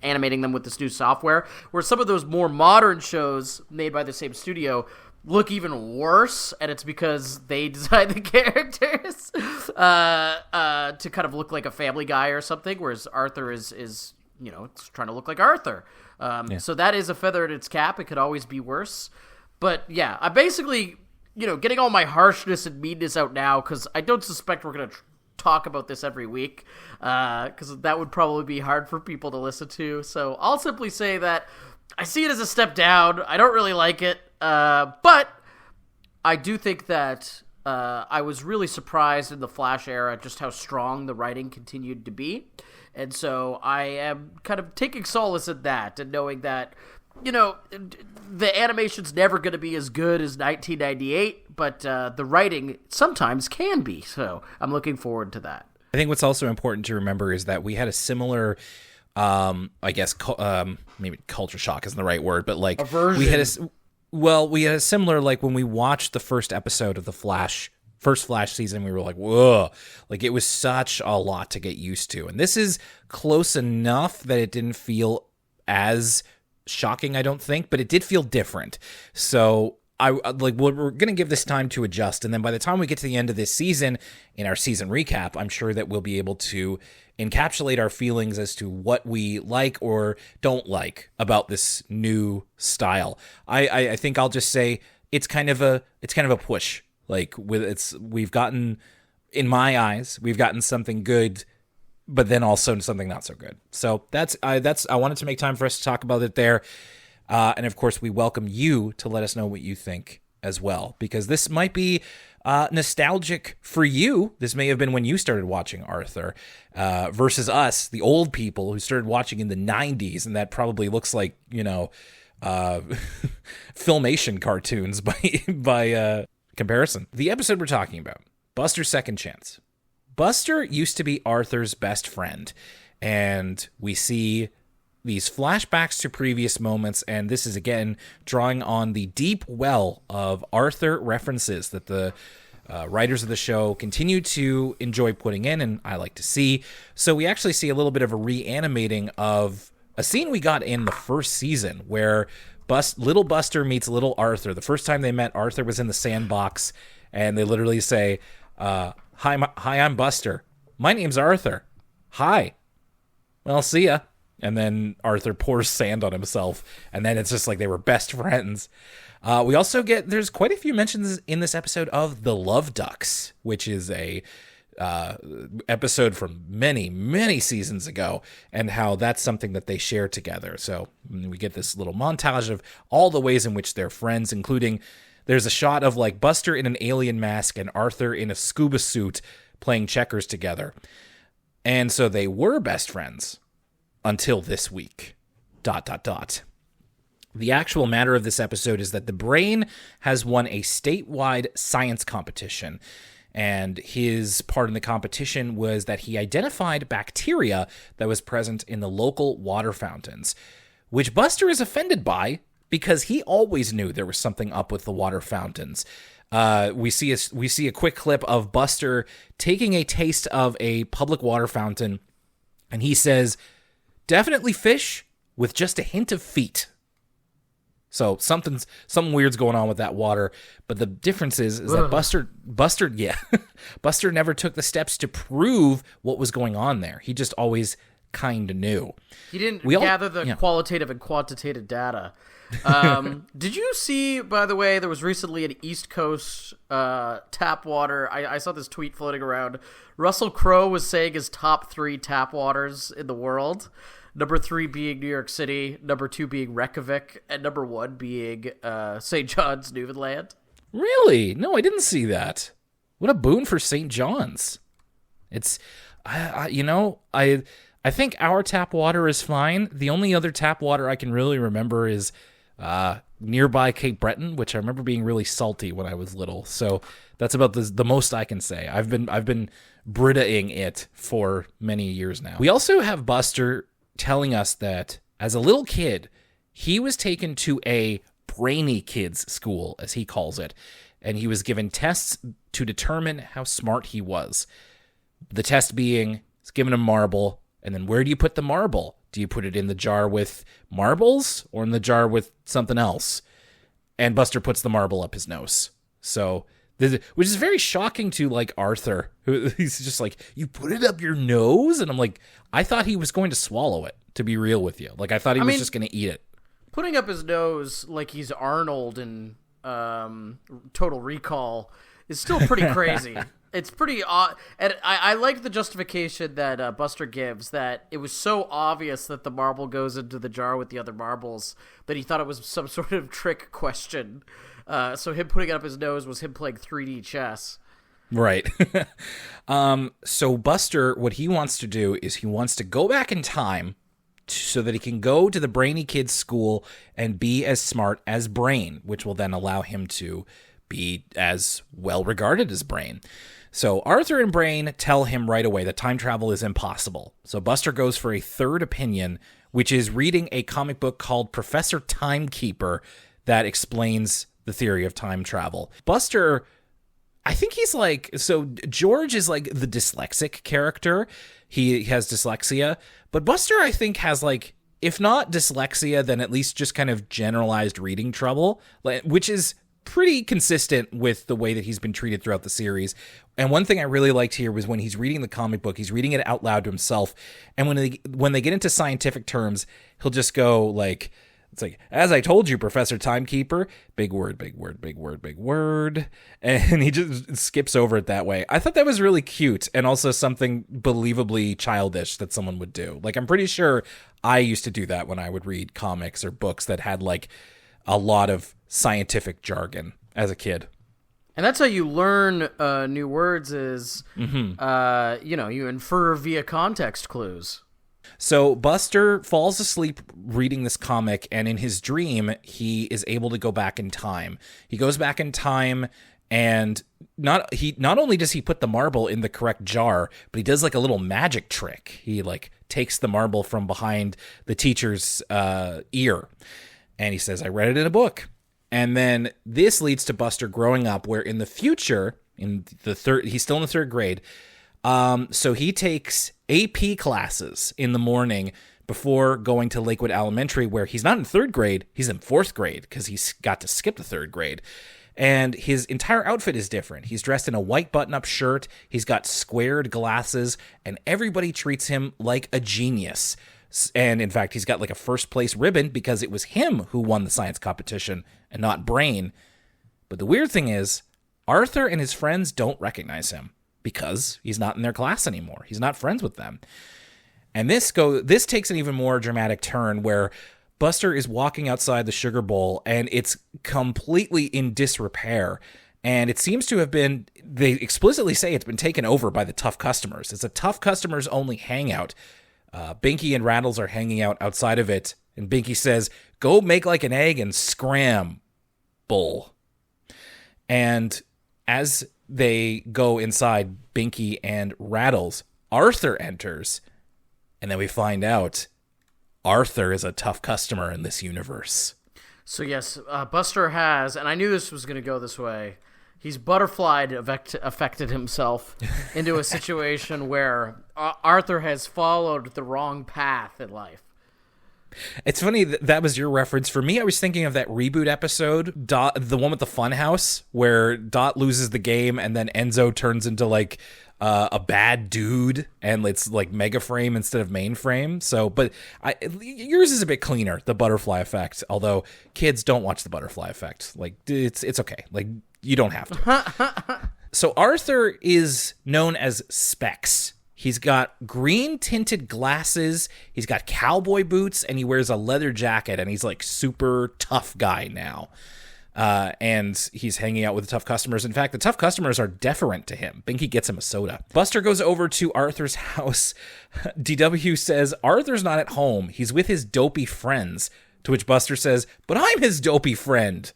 Speaker 2: animating them with this new software, where some of those more modern shows made by the same studio look even worse, and it's because they designed the characters to kind of look like a Family Guy or something, whereas Arthur is it's trying to look like Arthur. So that is a feather in its cap. It could always be worse. But yeah, I basically, getting all my harshness and meanness out now, because I don't suspect we're going to talk about this every week, because that would probably be hard for people to listen to. So I'll simply say that I see it as a step down. I don't really like it, but I do think that I was really surprised in the Flash era just how strong the writing continued to be. And so I am kind of taking solace in that and knowing that, the animation's never going to be as good as 1998, but the writing sometimes can be. So I'm looking forward to that.
Speaker 1: I think what's also important to remember is that we had a similar, I guess, maybe culture shock isn't the right word, but like
Speaker 2: aversion.
Speaker 1: we had a similar, like when we watched the first episode of the first Flash season, we were like, whoa, like it was such a lot to get used to. And this is close enough that it didn't feel as shocking, I don't think, but it did feel different. So we're going to give this time to adjust. And then by the time we get to the end of this season, in our season recap, I'm sure that we'll be able to encapsulate our feelings as to what we like or don't like about this new style. I think I'll just say it's kind of a push. Like we've gotten, in my eyes, we've gotten something good, but then also something not so good. So I wanted to make time for us to talk about it there. And of course, we welcome you to let us know what you think as well, because this might be nostalgic for you. This may have been when you started watching Arthur, versus us, the old people who started watching in the 90s, and that probably looks like, Filmation cartoons by comparison. The episode we're talking about, Buster's Second Chance. Buster used to be Arthur's best friend, and we see these flashbacks to previous moments, and this is again drawing on the deep well of Arthur references that the writers of the show continue to enjoy putting in, and I like to see. So we actually see a little bit of a reanimating of a scene we got in the first season where little Buster meets little Arthur. The first time they met, Arthur was in the sandbox, and they literally say, Hi, I'm Buster. My name's Arthur. Hi. Well, see ya. And then Arthur pours sand on himself, and then it's just like they were best friends. We also there's quite a few mentions in this episode of the Love Ducks, which is a episode from many, many seasons ago, and how that's something that they share together. So we get this little montage of all the ways in which they're friends, including there's a shot of like Buster in an alien mask and Arthur in a scuba suit playing checkers together. And so they were best friends until this week. ... The actual matter of this episode is that the Brain has won a statewide science competition, and his part in the competition was that he identified bacteria that was present in the local water fountains, which Buster is offended by because he always knew there was something up with the water fountains. We see a quick clip of Buster taking a taste of a public water fountain, and he says, "Definitely fish with just a hint of feet." So something weird's going on with that water, but the difference is that Buster Buster never took the steps to prove what was going on there. He just always kind of knew.
Speaker 2: He didn't gather the qualitative and quantitative data. Did you see, by the way, there was recently an East Coast tap water. I saw this tweet floating around. Russell Crowe was saying his top 3 tap waters in the world. Number 3 being New York City, number 2 being Reykjavik, and number 1 being St. John's, Newfoundland.
Speaker 1: Really? No, I didn't see that. What a boon for St. John's. It's, I think our tap water is fine. The only other tap water I can really remember is nearby Cape Breton, which I remember being really salty when I was little. So that's about the most I can say. I've been Brita-ing it for many years now. We also have Buster telling us that as a little kid, he was taken to a brainy kids school, as he calls it, and he was given tests to determine how smart he was. The test being, he's given a marble, and then where do you put the marble? Do you put it in the jar with marbles or in the jar with something else? And Buster puts the marble up his nose. So, which is very shocking to like Arthur, who he's just like, you put it up your nose? And I'm like, I thought he was going to swallow it, to be real with you. Like, I thought he was just going to eat it.
Speaker 2: Putting up his nose like he's Arnold in Total Recall is still pretty crazy. It's pretty odd, and I like the justification that Buster gives, that it was so obvious that the marble goes into the jar with the other marbles that he thought it was some sort of trick question. So him putting it up his nose was him playing 3D chess.
Speaker 1: Right. So Buster, what he wants to do is he wants to go back in time so that he can go to the brainy kid's school and be as smart as Brain, which will then allow him to be as well regarded as Brain. So Arthur and Brain tell him right away that time travel is impossible. So Buster goes for a third opinion, which is reading a comic book called Professor Timekeeper that explains the theory of time travel. Buster, I think he's like, so George is like the dyslexic character. He has dyslexia, but Buster, I think, has like, if not dyslexia, then at least just kind of generalized reading trouble, which is pretty consistent with the way that he's been treated throughout the series. And one thing I really liked here was when he's reading the comic book, he's reading it out loud to himself. And when they get into scientific terms, he'll just go like, it's like, as I told you, Professor Timekeeper, big word, big word, big word, big word. And he just skips over it that way. I thought that was really cute and also something believably childish that someone would do. Like, I'm pretty sure I used to do that when I would read comics or books that had like a lot of scientific jargon as a kid.
Speaker 2: And that's how you learn new words is, you infer via context clues.
Speaker 1: So Buster falls asleep reading this comic, and in his dream, he is able to go back in time. He goes back in time, and not only does he put the marble in the correct jar, but he does like a little magic trick. He like takes the marble from behind the teacher's ear, and he says, "I read it in a book." And then this leads to Buster growing up, where in the future, he's still in the third grade. So he takes AP classes in the morning before going to Lakewood Elementary, where he's not in third grade, he's in fourth grade because he's got to skip the third grade. And his entire outfit is different. He's dressed in a white button-up shirt, he's got squared glasses, and everybody treats him like a genius. And in fact, he's got like a first place ribbon because it was him who won the science competition and not Brain. But the weird thing is, Arthur and his friends don't recognize him because he's not in their class anymore. He's not friends with them. And this takes an even more dramatic turn where Buster is walking outside the sugar bowl and it's completely in disrepair. And it seems to have been, they explicitly say it's been taken over by the tough customers. It's a tough customers only hangout. Binky and Rattles are hanging out outside of it. And Binky says, "Go make like an egg and scram, bull." And as they go inside, Binky and Rattles, Arthur enters. And then we find out Arthur is a tough customer in this universe.
Speaker 2: So yes, Buster has, and I knew this was going to go this way, he's butterflied affected himself into a situation where Arthur has followed the wrong path in life.
Speaker 1: It's funny that was your reference. For me, I was thinking of that reboot episode, the one with the funhouse, where Dot loses the game and then Enzo turns into like a bad dude, and it's like Mega Frame instead of Mainframe. So, but yours is a bit cleaner, the butterfly effect. Although kids don't watch the butterfly effect. Like it's okay. Like you don't have to. So Arthur is known as Specs. He's got green tinted glasses, he's got cowboy boots, and he wears a leather jacket, and he's like super tough guy now. And he's hanging out with the tough customers. In fact, the tough customers are deferent to him. Binky gets him a soda. Buster goes over to Arthur's house. DW says, Arthur's not at home. He's with his dopey friends. To which Buster says, but I'm his dopey friend.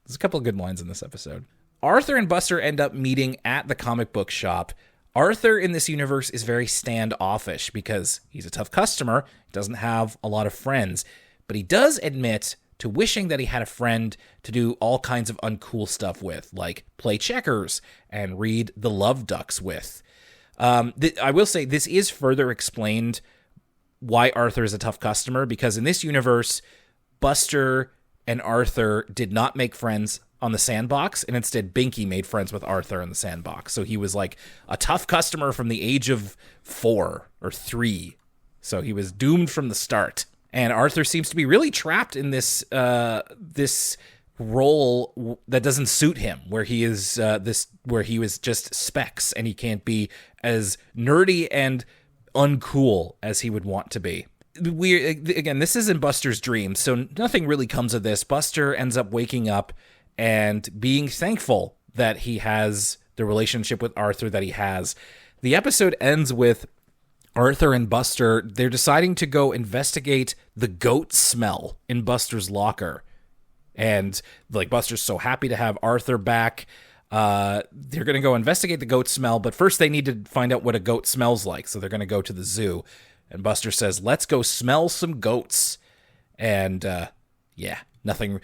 Speaker 1: There's a couple of good lines in this episode. Arthur and Buster end up meeting at the comic book shop. Arthur in this universe is very standoffish because he's a tough customer, doesn't have a lot of friends, but he does admit to wishing that he had a friend to do all kinds of uncool stuff with, like play checkers and read The Love Ducks with. I will say this is further explained why Arthur is a tough customer, because in this universe, Buster and Arthur did not make friends on the sandbox, and instead Binky made friends with Arthur in the sandbox. So he was like a tough customer from the age of 4 or 3. So he was doomed from the start. And Arthur seems to be really trapped in this role that doesn't suit him, where he is where he was just Specs and he can't be as nerdy and uncool as he would want to be. Again, this isn't Buster's dream, so nothing really comes of this. Buster ends up waking up and being thankful that he has the relationship with Arthur that he has. The episode ends with Arthur and Buster, they're deciding to go investigate the goat smell in Buster's locker. And like Buster's so happy to have Arthur back. They're going to go investigate the goat smell, but first they need to find out what a goat smells like. So they're going to go to the zoo. And Buster says, "Let's go smell some goats." And nothing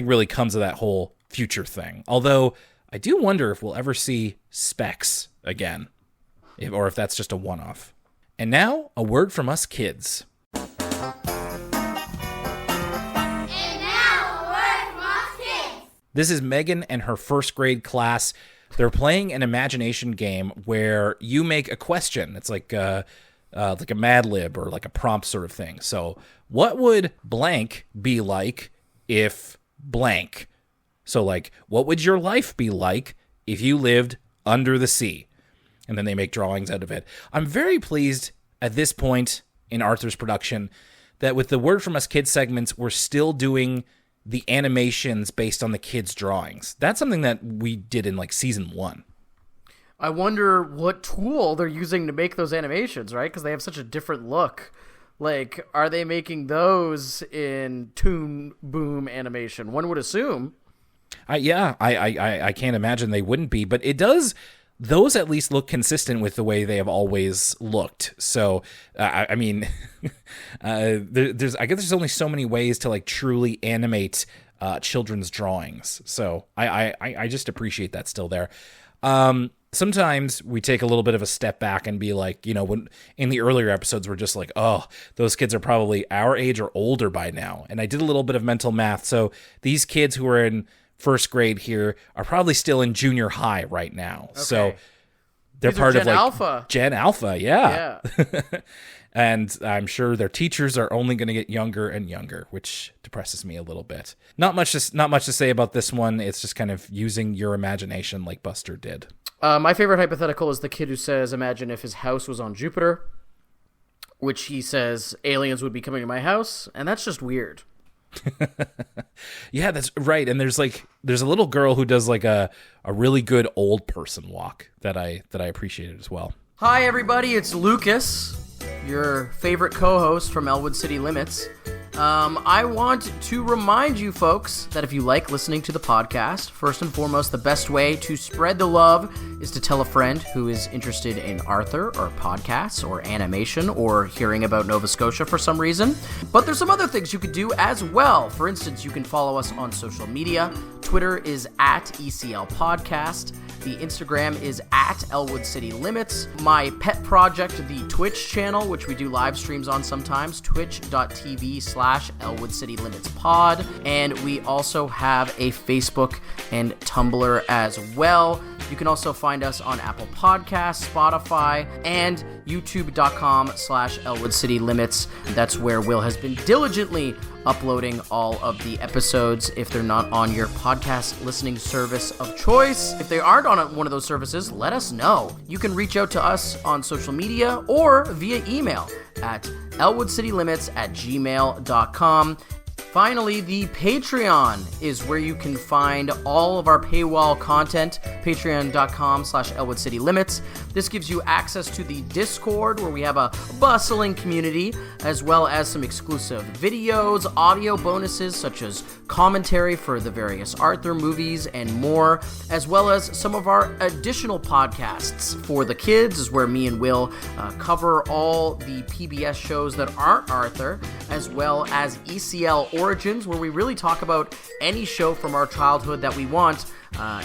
Speaker 1: really comes of that whole future thing. Although I do wonder if we'll ever see Specs again, or if that's just a one-off. And now, a word from us kids. This is Megan and her first grade class. They're playing an imagination game where you make a question. It's like a Mad Lib or like a prompt sort of thing. So what would blank be like if blank? So like, what would your life be like if you lived under the sea? And then they make drawings out of it. I'm very pleased at this point in Arthur's production that with the Word From Us Kids segments, we're still doing the animations based on the kids' drawings. That's something that we did in like season 1.
Speaker 2: I wonder what tool they're using to make those animations, right? Because they have such a different look. Like, are they making those in Toon Boom animation? One would assume.
Speaker 1: I can't imagine they wouldn't be, but it does. Those at least look consistent with the way they have always looked. So, I mean, I guess there's only so many ways to like truly animate children's drawings. So I just appreciate that still there. Sometimes we take a little bit of a step back and be like, when in the earlier episodes, we're just like, oh, those kids are probably our age or older by now. And I did a little bit of mental math. So these kids who are in first grade here are probably still in junior high right now. Okay. So they're part of like
Speaker 2: Alpha.
Speaker 1: Gen Alpha. Yeah. And I'm sure their teachers are only going to get younger and younger, which depresses me a little bit. Not much to say about this one. It's just kind of using your imagination like Buster did.
Speaker 2: My favorite hypothetical is the kid who says, imagine if his house was on Jupiter, which he says aliens would be coming to my house. And that's just weird.
Speaker 1: Yeah, that's right. And there's a little girl who does like a really good old person walk that I appreciated as well.
Speaker 2: Hi everybody, it's Lucas, your favorite co-host from Elwood City Limits. I want to remind you folks that if you like listening to the podcast, first and foremost, the best way to spread the love is to tell a friend who is interested in Arthur or podcasts or animation or hearing about Nova Scotia for some reason. But there's some other things you could do as well. For instance, you can follow us on social media. Twitter is at ECL Podcast. The Instagram is at Elwood City Limits. My pet project, the Twitch channel, which we do live streams on sometimes, twitch.tv/Elwood City Limits Pod. And we also have a Facebook and Tumblr as well. You can also find us on Apple Podcasts, Spotify, and youtube.com/Elwood City Limits. That's where Will has been diligently uploading all of the episodes if they're not on your podcast listening service of choice. If they aren't on one of those services, let us know. You can reach out to us on social media or via email at elwoodcitylimits@gmail.com. Finally, the Patreon is where you can find all of our paywall content, patreon.com/Elwood City Limits. This gives you access to the Discord, where we have a bustling community, as well as some exclusive videos, audio bonuses, such as commentary for the various Arthur movies and more, as well as some of our additional podcasts. For the kids is where me and Will cover all the PBS shows that aren't Arthur, as well as ECL Origins, where we really talk about any show from our childhood that we want.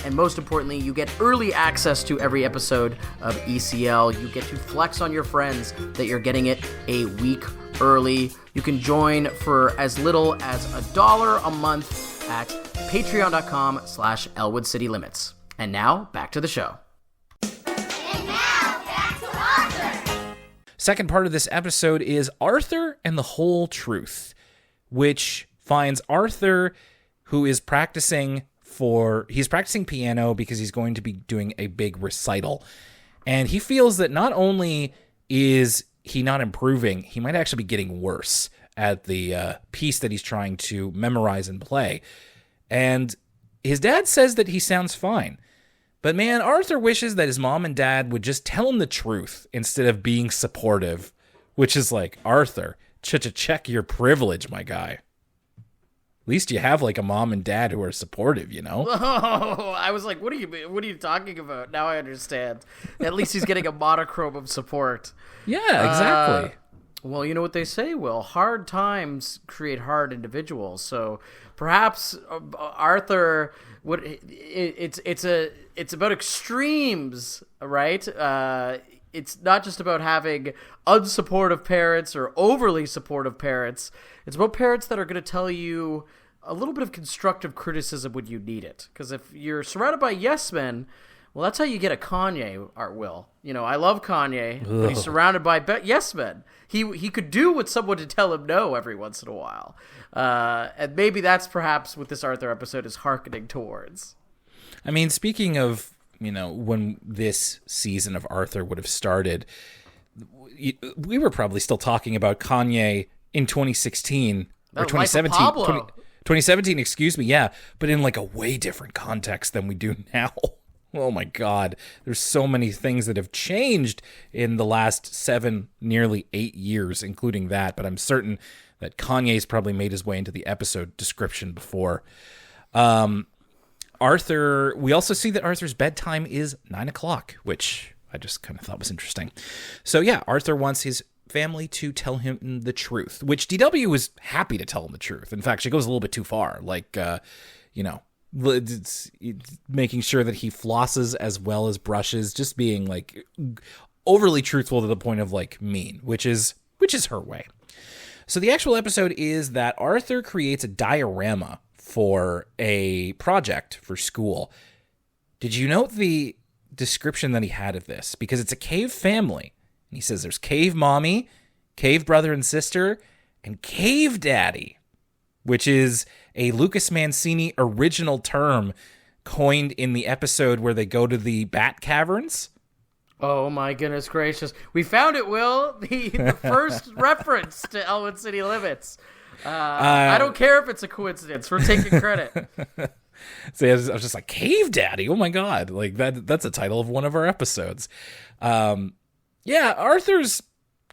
Speaker 2: And most importantly, you get early access to every episode of ECL. You get to flex on your friends that you're getting it a week early. You can join for as little as $1 a month at patreon.com/Elwood City Limits. And now, back to the show.
Speaker 3: And now, back to Arthur.
Speaker 1: Second part of this episode is Arthur and the Whole Truth, which finds Arthur, who is he's practicing piano because he's going to be doing a big recital. And he feels that not only is he not improving, he might actually be getting worse at the piece that he's trying to memorize and play. And his dad says that he sounds fine. But man, Arthur wishes that his mom and dad would just tell him the truth instead of being supportive, which is like, Arthur, check your privilege, my guy. At least you have like a mom and dad who are supportive, you know?
Speaker 2: Oh, I was like, what are you talking about? Now I understand. At least he's getting a monochrome of support.
Speaker 1: Yeah, exactly.
Speaker 2: Well, you know what they say, Will. Hard times create hard individuals. So perhaps Arthur would. It's about extremes, right? It's not just about having unsupportive parents or overly supportive parents. It's about parents that are going to tell you a little bit of constructive criticism when you need it. Because if you're surrounded by yes men, well, that's how you get a Kanye, Art Will. You know, I love Kanye, but he's surrounded by yes men. He could do with someone to tell him no every once in a while. And maybe that's perhaps what this Arthur episode is hearkening towards.
Speaker 1: I mean, speaking of, you know, when this season of Arthur would have started, we were probably still talking about Kanye in 2016 or 2017. 2017, excuse me, yeah, but in like a way different context than we do now. Oh my God, there's so many things that have changed in the last 7, nearly 8 years, including that, but I'm certain that Kanye's probably made his way into the episode description before. Arthur, we also see that Arthur's bedtime is 9 o'clock, which I just kind of thought was interesting. So yeah, Arthur wants his family to tell him the truth, which DW was happy to tell him the truth. In fact, she goes a little bit too far, like, it's making sure that he flosses as well as brushes, just being like overly truthful to the point of like mean, which is her way. So the actual episode is that Arthur creates a diorama for a project for school. Did you note the description that he had of this? Because it's a cave family. And he says there's cave mommy, cave brother and sister, and cave daddy, which is a Lucas Mancini original term coined in the episode where they go to the Bat Caverns.
Speaker 2: Oh my goodness gracious. We found it, Will. The first reference to Elwood City Limits. I don't care if it's a coincidence. We're taking credit.
Speaker 1: So I was just like, Cave Daddy. Oh my God. Like that's a title of one of our episodes. Yeah, Arthur's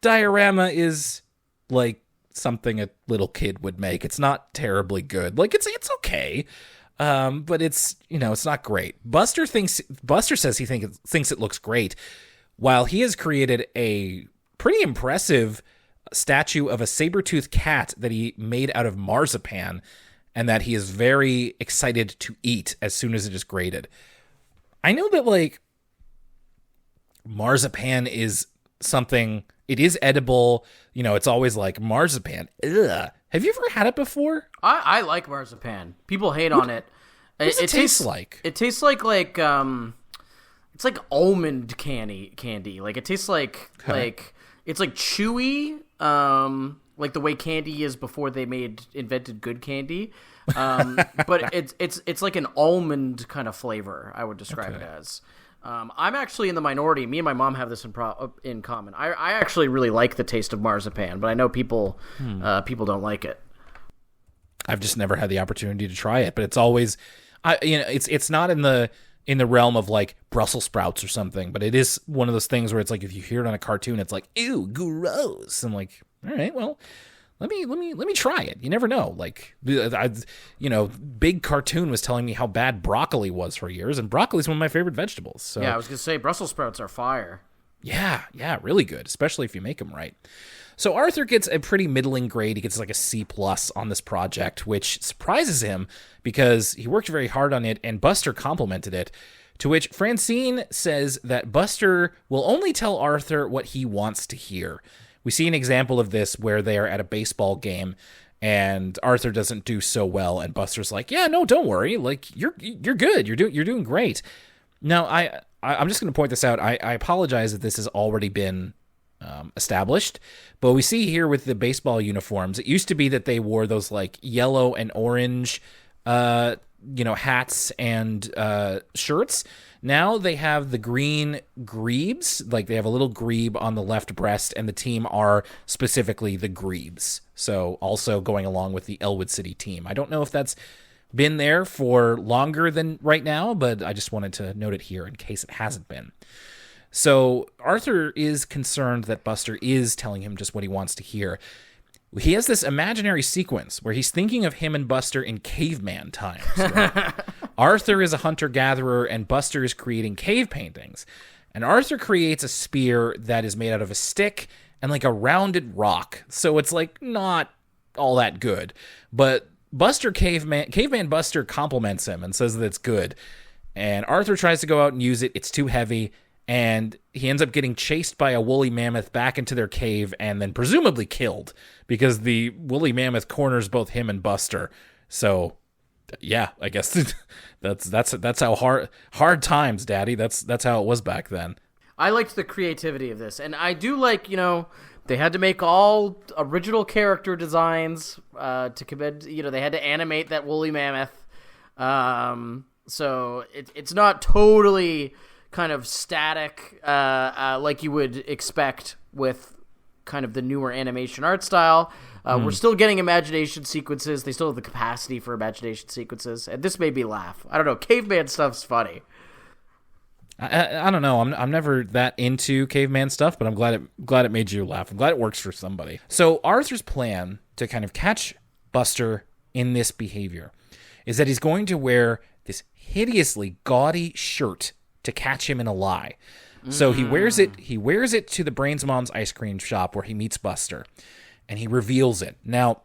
Speaker 1: diorama is like something a little kid would make. It's not terribly good. Like it's okay. But it's not great. Buster says he thinks it looks great, while he has created a pretty impressive statue of a saber-toothed cat that he made out of marzipan and that he is very excited to eat as soon as it is grated. I know that like marzipan is something, it is edible. It's always like marzipan. Ugh. Have you ever had it before?
Speaker 2: I like marzipan. People hate on it.
Speaker 1: What does it taste like?
Speaker 2: It tastes like it's like almond candy. Like it tastes like it's like chewy, like the way candy is before they invented good candy. But it's like an almond kind of flavor, I would describe it as. I'm actually in the minority. Me and my mom have this in common. I actually really like the taste of marzipan, but I know people don't like it.
Speaker 1: I've just never had the opportunity to try it, but it's always, it's not in the realm of like Brussels sprouts or something, but it is one of those things where it's like if you hear it on a cartoon, it's like, ew, gross. I'm like, all right, well, let me try it. You never know. Like, Big Cartoon was telling me how bad broccoli was for years, and broccoli is one of my favorite vegetables. So
Speaker 2: yeah, I was gonna say Brussels sprouts are fire.
Speaker 1: Yeah, really good, especially if you make them right. So Arthur gets a pretty middling grade. He gets like a C+ on this project, which surprises him because he worked very hard on it, and Buster complimented it. To which Francine says that Buster will only tell Arthur what he wants to hear. We see an example of this where they are at a baseball game and Arthur doesn't do so well, and Buster's like, "Yeah, no, don't worry. Like you're good. You're doing great." Now, I'm just going to point this out. I apologize that this has already been established, but we see here with the baseball uniforms, it used to be that they wore those like yellow and orange hats and shirts. Now they have the green grebes, like they have a little grebe on the left breast, and the team are specifically the grebes. So also going along with the Elwood City team. I don't know if that's been there for longer than right now, but I just wanted to note it here in case it hasn't been. So Arthur is concerned that Buster is telling him just what he wants to hear. He has this imaginary sequence where he's thinking of him and Buster in caveman times. Right? Arthur is a hunter-gatherer, and Buster is creating cave paintings. And Arthur creates a spear that is made out of a stick and like a rounded rock. So it's like not all that good. But Caveman Buster compliments him and says that it's good. And Arthur tries to go out and use it. It's too heavy. And he ends up getting chased by a woolly mammoth back into their cave and then presumably killed because the woolly mammoth corners both him and Buster. So, yeah, I guess that's how hard times, Daddy. That's how it was back then.
Speaker 2: I liked the creativity of this, and I do like, they had to make all original character designs to commit. They had to animate that woolly mammoth. So it's not totally kind of static, like you would expect with kind of the newer animation art style. We're still getting imagination sequences. They still have the capacity for imagination sequences, and this made me laugh. I don't know, caveman stuff's funny.
Speaker 1: I don't know. I'm never that into caveman stuff, but I'm glad it made you laugh. I'm glad it works for somebody. So Arthur's plan to kind of catch Buster in this behavior is that he's going to wear this hideously gaudy shirt to catch him in a lie. So he wears it to the Brains Mom's ice cream shop where he meets Buster, and he reveals it. Now,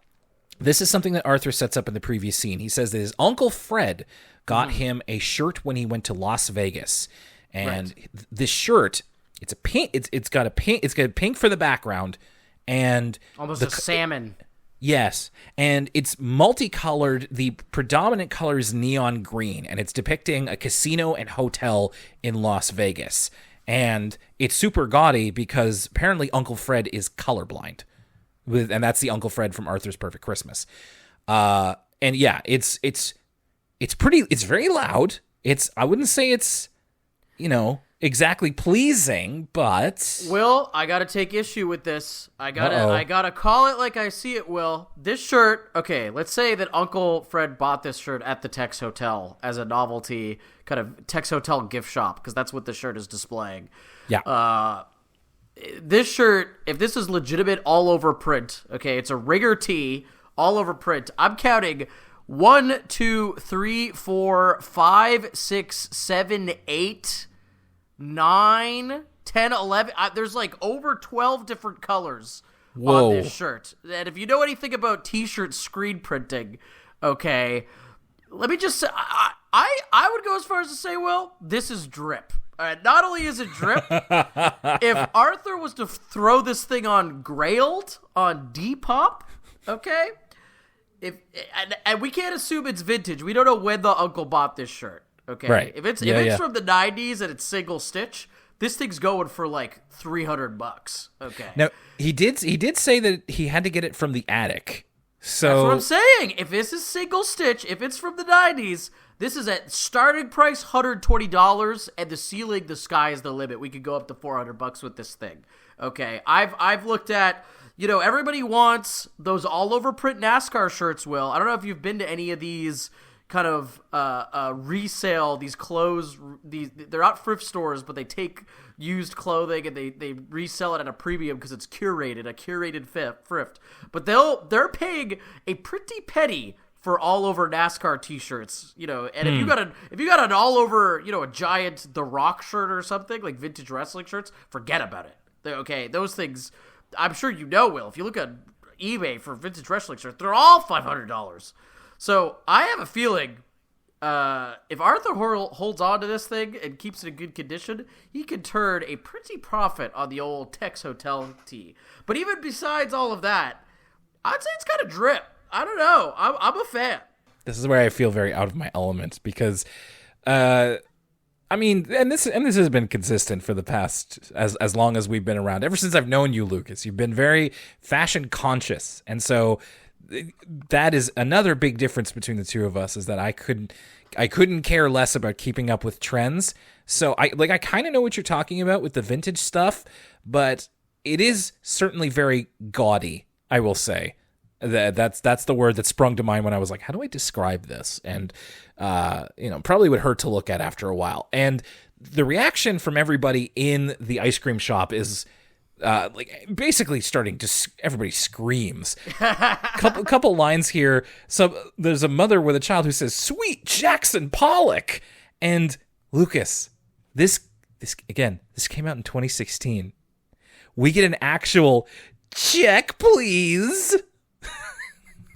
Speaker 1: this is something that Arthur sets up in the previous scene. He says that his Uncle Fred got him a shirt when he went to Las Vegas. And this shirt, it's a pink. It's got pink for the background, and
Speaker 2: almost a salmon.
Speaker 1: Yes, and it's multicolored. The predominant color is neon green, and it's depicting a casino and hotel in Las Vegas. And it's super gaudy because apparently Uncle Fred is colorblind, and that's the Uncle Fred from Arthur's Perfect Christmas. And yeah, it's pretty. It's very loud. I wouldn't say it's exactly pleasing, but
Speaker 2: Will, I gotta take issue with this. I gotta call it like I see it, Will. This shirt, okay, let's say that Uncle Fred bought this shirt at the Tex Hotel as a novelty, kind of Tex Hotel gift shop, because that's what the shirt is displaying.
Speaker 1: Yeah.
Speaker 2: This shirt, if this is legitimate all over print, okay, it's a rigger tee, all over print. I'm counting 1, 2, 3, 4, 5, 6, 7, 8, 9, 10, 11. There's like over 12 different colors on this shirt. And if you know anything about t-shirt screen printing, okay, let me just say, I would go as far as to say, Will, this is drip. Not only is it drip, if Arthur was to throw this thing on Grailed, on Depop, okay, and we can't assume it's vintage. We don't know when the uncle bought this shirt. Okay,
Speaker 1: right.
Speaker 2: If it's from the 90s and it's single stitch, this thing's going for like $300. Okay.
Speaker 1: Now he did say that he had to get it from the attic. So
Speaker 2: that's what I'm saying. If this is single stitch, if it's from the 90s, this is at starting price $120, and the ceiling, the sky is the limit. We could go up to $400 with this thing. Okay, I've looked at. Everybody wants those all over print NASCAR shirts. Will, I don't know if you've been to any of these kind of resale, these clothes, they're not thrift stores, but they take used clothing and they resell it at a premium because it's a curated thrift. But they're paying a pretty penny for all over NASCAR t-shirts, and if you got an all over, a giant The Rock shirt or something, like vintage wrestling shirts, forget about it. Okay, those things, I'm sure Will, if you look at eBay for vintage wrestling shirts, they're all $500. So I have a feeling if Arthur holds on to this thing and keeps it in good condition, he can turn a pretty profit on the old Tex Hotel tee. But even besides all of that, I'd say it's kind of drip. I don't know. I'm a fan.
Speaker 1: This is where I feel very out of my element because, and this has been consistent for the past as long as we've been around. Ever since I've known you, Lucas, you've been very fashion conscious, and so that is another big difference between the two of us, is that I couldn't care less about keeping up with trends. So I kind of know what you're talking about with the vintage stuff, but it is certainly very gaudy, I will say. That's the word that sprung to mind when I was like, how do I describe this? And probably would hurt to look at after a while. And the reaction from everybody in the ice cream shop is basically starting to, everybody screams. couple lines here. So there's a mother with a child who says, "Sweet Jackson Pollock." And Lucas, this came out in 2016. We get an actual "check, please."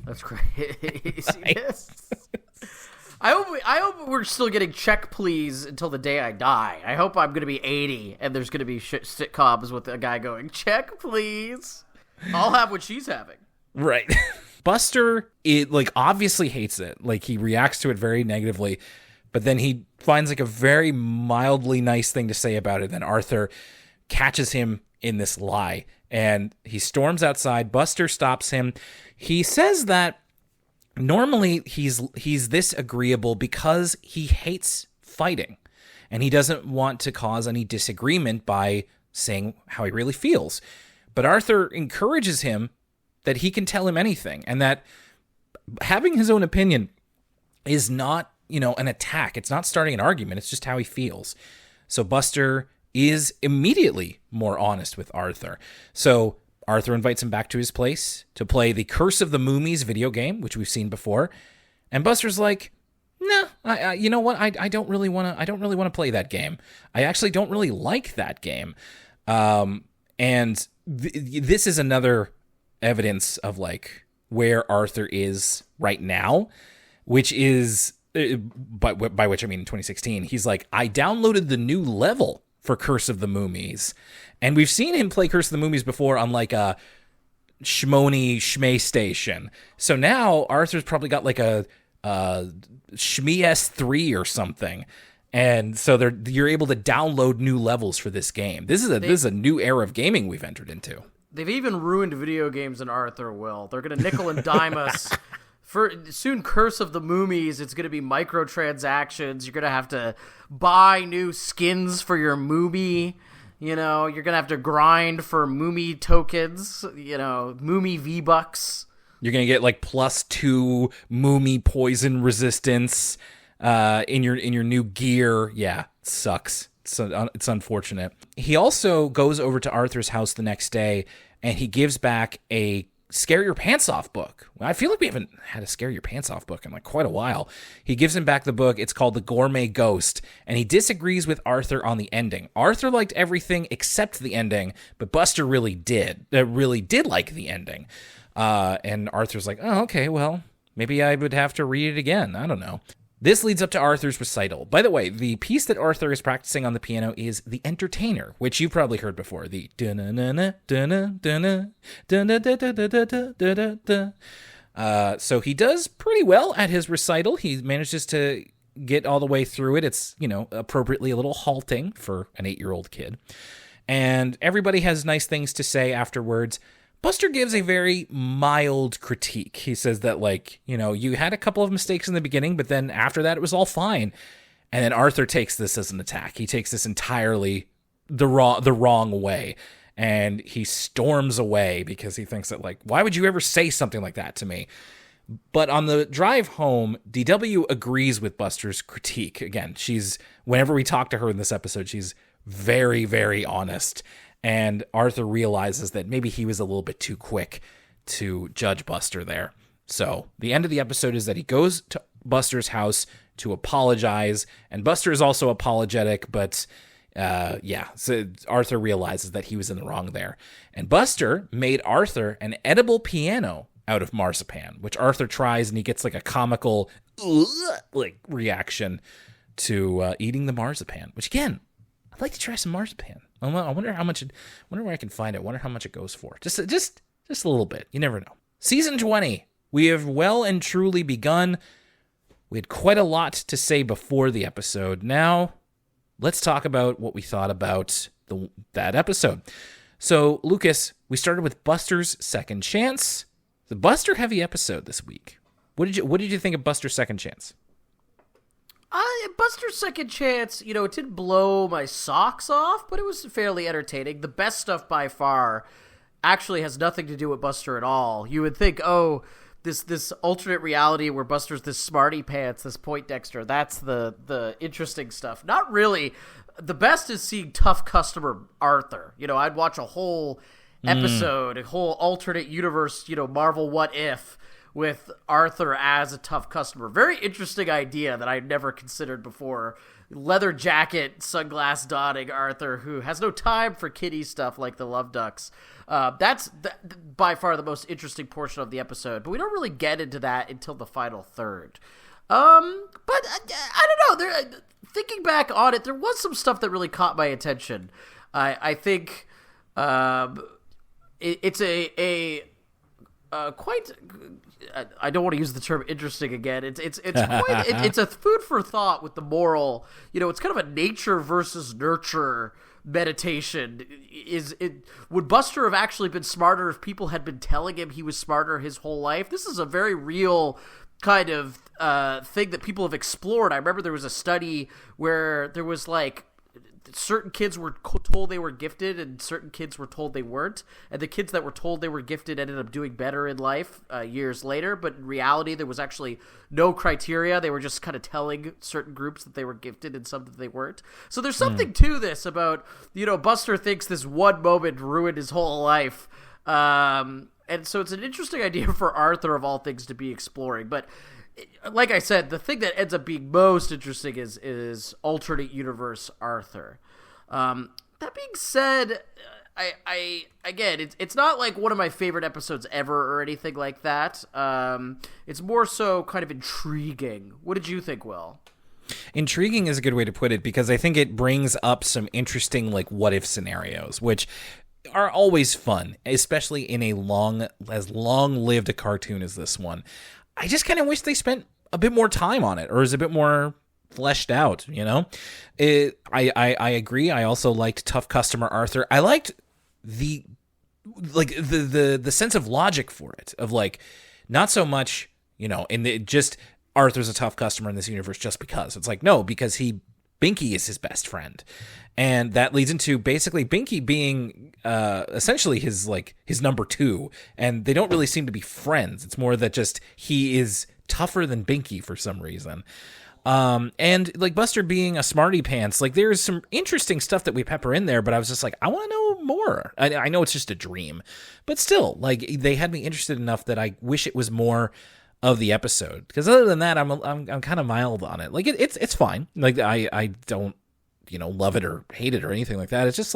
Speaker 2: That's crazy. I hope we're still getting "check, please" until the day I die. I hope I'm going to be 80 and there's going to be sitcoms with a guy going, "Check, please." I'll have what she's having.
Speaker 1: Right. Buster, obviously hates it. He reacts to it very negatively, but then he finds a very mildly nice thing to say about it. Then Arthur catches him in this lie, and he storms outside. Buster stops him. He says that normally he's this agreeable because he hates fighting, and he doesn't want to cause any disagreement by saying how he really feels. But Arthur encourages him that he can tell him anything, and that having his own opinion is not, an attack. It's not starting an argument. It's just how he feels. So Buster is immediately more honest with Arthur. So Arthur invites him back to his place to play the Curse of the Moomies video game, which we've seen before. And Buster's like, "No, you know what? I don't really want to play that game. I actually don't really like that game." And this is another evidence of where Arthur is right now, which is, by which I mean in 2016, he's like, "I downloaded the new level for Curse of the Moomies." And we've seen him play Curse of the Moomies before on a Shmoney Shmay station. So now Arthur's probably got a Shmee S3 or something. And so you're able to download new levels for this game. This is a new era of gaming we've entered into.
Speaker 2: They've even ruined video games in Arthur, Will. They're going to nickel and dime us. For soon, Curse of the Moomies, it's going to be microtransactions. You're going to have to buy new skins for your Moomie. You're going to have to grind for Moomie tokens, Moomie V-Bucks. You're
Speaker 1: going to get +2 Moomie poison resistance in your new gear. Yeah, it sucks. It's unfortunate. He also goes over to Arthur's house the next day, and he gives back a Scare Your Pants Off book. I feel like we haven't had a Scare Your Pants Off book in quite a while. He gives him back the book. It's called The Gourmet Ghost, and he disagrees with Arthur on the ending. Arthur liked everything except the ending, but Buster really did like the ending. And Arthur's like, "Oh, okay, well, maybe I would have to read it again. I don't know." This leads up to Arthur's recital. By the way, the piece that Arthur is practicing on the piano is The Entertainer, which you've probably heard before. The so he does pretty well at his recital. He manages to get all the way through it. It's, appropriately a little halting for an 8-year-old kid. And everybody has nice things to say afterwards. Buster gives a very mild critique. He says that, you had a couple of mistakes in the beginning, but then after that, it was all fine. And then Arthur takes this as an attack. He takes this entirely the wrong way. And he storms away because he thinks that, why would you ever say something like that to me? But on the drive home, DW agrees with Buster's critique. Again, whenever we talk to her in this episode, she's very, very honest. And Arthur realizes that maybe he was a little bit too quick to judge Buster there. So the end of the episode is that he goes to Buster's house to apologize. And Buster is also apologetic, but so Arthur realizes that he was in the wrong there. And Buster made Arthur an edible piano out of marzipan, which Arthur tries, and he gets a comical reaction to eating the marzipan, which again, I'd like to try some marzipan. I wonder where I can find it. I wonder how much it goes for. Just a little bit. You never know. Season 20. We have well and truly begun. We had quite a lot to say before the episode. Now, let's talk about what we thought about that episode. So, Lucas, we started with Buster's second chance. The Buster heavy episode this week. What did you think of Buster's second chance?
Speaker 2: Buster's second chance, it didn't blow my socks off, but it was fairly entertaining. The best stuff by far actually has nothing to do with Buster at all. You would think, this alternate reality where Buster's this smarty pants, this Poindexter, that's the interesting stuff. Not really. The best is seeing tough customer Arthur. I'd watch a whole episode, a whole alternate universe, Marvel What If, with Arthur as a tough customer. Very interesting idea that I'd never considered before. Leather jacket, sunglass donning Arthur, who has no time for kiddie stuff like the Love Ducks. That's by far the most interesting portion of the episode, but we don't really get into that until the final third. But I don't know. Thinking back on it, there was some stuff that really caught my attention. I think it's a quite. I don't want to use the term interesting again. It's quite, it's a food for thought with the moral. It's kind of a nature versus nurture meditation. Would Buster have actually been smarter if people had been telling him he was smarter his whole life? This is a very real kind of thing that people have explored. I remember there was a study where there was certain kids were told they were gifted and certain kids were told they weren't, and the kids that were told they were gifted ended up doing better in life years later, but in reality there was actually no criteria. They were just kind of telling certain groups that they were gifted and some that they weren't. So there's something to this about, Buster thinks this one moment ruined his whole life, and so it's an interesting idea for Arthur of all things to be exploring. But like I said, the thing that ends up being most interesting is alternate universe Arthur. That being said, I again, it's not like one of my favorite episodes ever or anything like that. It's more so kind of intriguing. What did you think, Will?
Speaker 1: Intriguing is a good way to put it, because I think it brings up some interesting what if scenarios, which are always fun, especially in as long-lived a cartoon as this one. I just kind of wish they spent a bit more time on it, or is a bit more fleshed out, I agree. I also liked tough customer Arthur. I liked the sense of logic for it, of not so much, just Arthur's a tough customer in this universe just because. It's no, because Binky is his best friend. And that leads into basically Binky being essentially his number two, and they don't really seem to be friends. It's more that just he is tougher than Binky for some reason. And Buster being a smarty pants, there's some interesting stuff that we pepper in there, but I was just I want to know more. I know it's just a dream, but still, they had me interested enough that I wish it was more of the episode. Because other than that, I'm kind of mild on it. It's fine. I don't love it or hate it or anything like that. It's just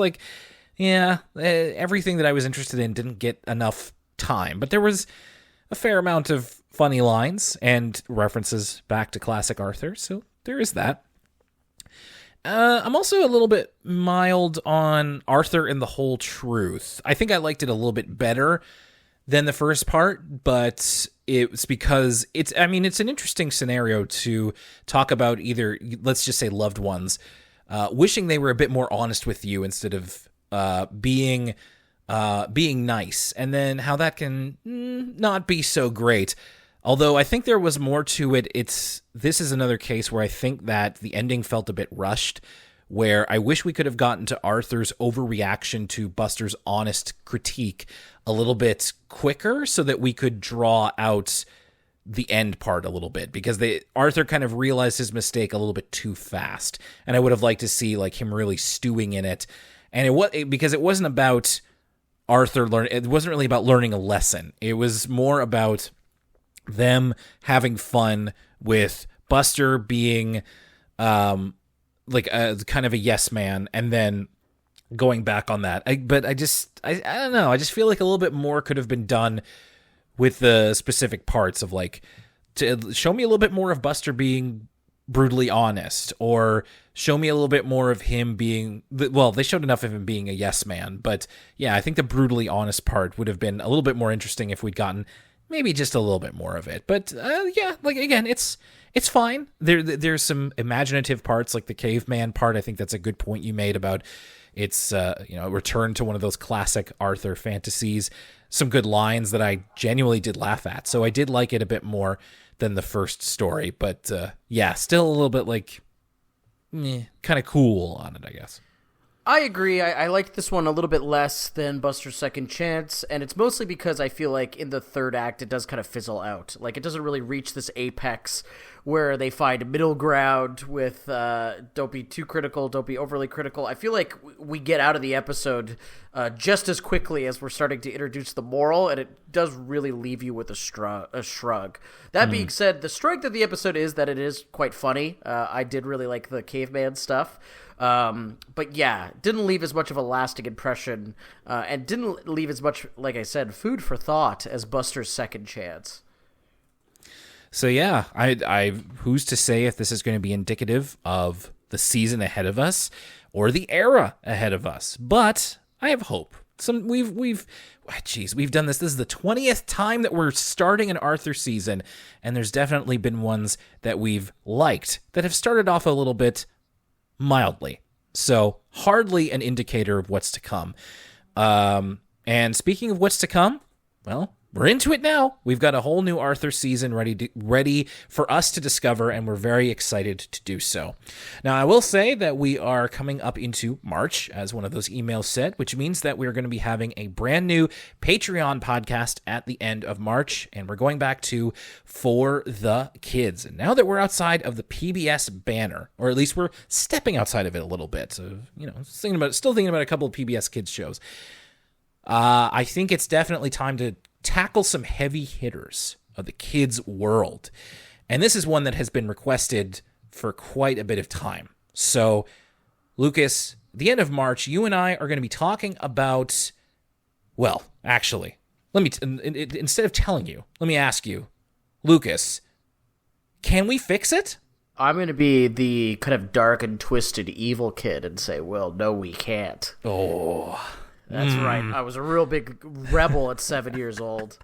Speaker 1: everything that I was interested in didn't get enough time, but there was a fair amount of funny lines and references back to classic Arthur, so there is that. I'm also a little bit mild on Arthur and the Whole Truth. I think I liked it a little bit better than the first part, but it's because it's an interesting scenario to talk about, either, let's just say, loved ones wishing they were a bit more honest with you instead of being nice, and then how that can not be so great. Although I think there was more to it. This is another case where I think that the ending felt a bit rushed, where I wish we could have gotten to Arthur's overreaction to Buster's honest critique a little bit quicker, so that we could draw out the end part a little bit, because Arthur kind of realized his mistake a little bit too fast, and I would have liked to see him really stewing in it. And because it wasn't about Arthur it wasn't really about learning a lesson. It was more about them having fun with Buster being kind of a yes man, and then going back on that. But I don't know. I just feel like a little bit more could have been done with the specific parts of to show me a little bit more of Buster being brutally honest, or show me a little bit more of him being, they showed enough of him being a yes man, but yeah, I think the brutally honest part would have been a little bit more interesting if we'd gotten maybe just a little bit more of it. But again, it's fine. There's some imaginative parts, like the caveman part. I think that's a good point you made about it's a return to one of those classic Arthur fantasies. some good lines that I genuinely did laugh at. So I did like it a bit more than the first story. But yeah, still a little bit like kind of cool on it, I guess.
Speaker 2: I agree. I liked this one a little bit less than Buster's Second Chance, and it's mostly because I feel like in the third act it does kind of fizzle out. Like, it doesn't really reach this apex where they find middle ground with don't be too critical, don't be overly critical. I feel like we get out of the episode just as quickly as we're starting to introduce the moral, and it does really leave you with a shrug. That being said, the strength of the episode is that it is quite funny. I did really like the caveman stuff. But yeah, didn't leave as much of a lasting impression, and didn't leave as much, like I said, food for thought as Buster's Second Chance.
Speaker 1: So yeah, I who's to say if this is going to be indicative of the season ahead of us or the era ahead of us? But I have hope. We've done this. This is the 20th time that we're starting an Arthur season, and there's definitely been ones that we've liked that have started off a little bit mildly. So hardly an indicator of what's to come. And speaking of what's to come, well, we're into it now. We've got a whole new Arthur season ready for us to discover, and we're very excited to do so. Now, I will say that we are coming up into March, as one of those emails said, which means that we're going to be having a brand new Patreon podcast at the end of March, and we're going back to For the Kids. And now that we're outside of the PBS banner, or at least we're stepping outside of it a little bit, so, still thinking about a couple of PBS Kids shows, I think it's definitely time to tackle some heavy hitters of the kids' world. And this is one that has been requested for quite a bit of time. So, Lucas, at the end of March, you and I are going to be talking about, well, actually, instead of telling you, let me ask you, Lucas, can we fix it?
Speaker 2: I'm going to be the kind of dark and twisted evil kid and say, well, no, we can't.
Speaker 1: Oh,
Speaker 2: that's right. I was a real big rebel at 7 years old.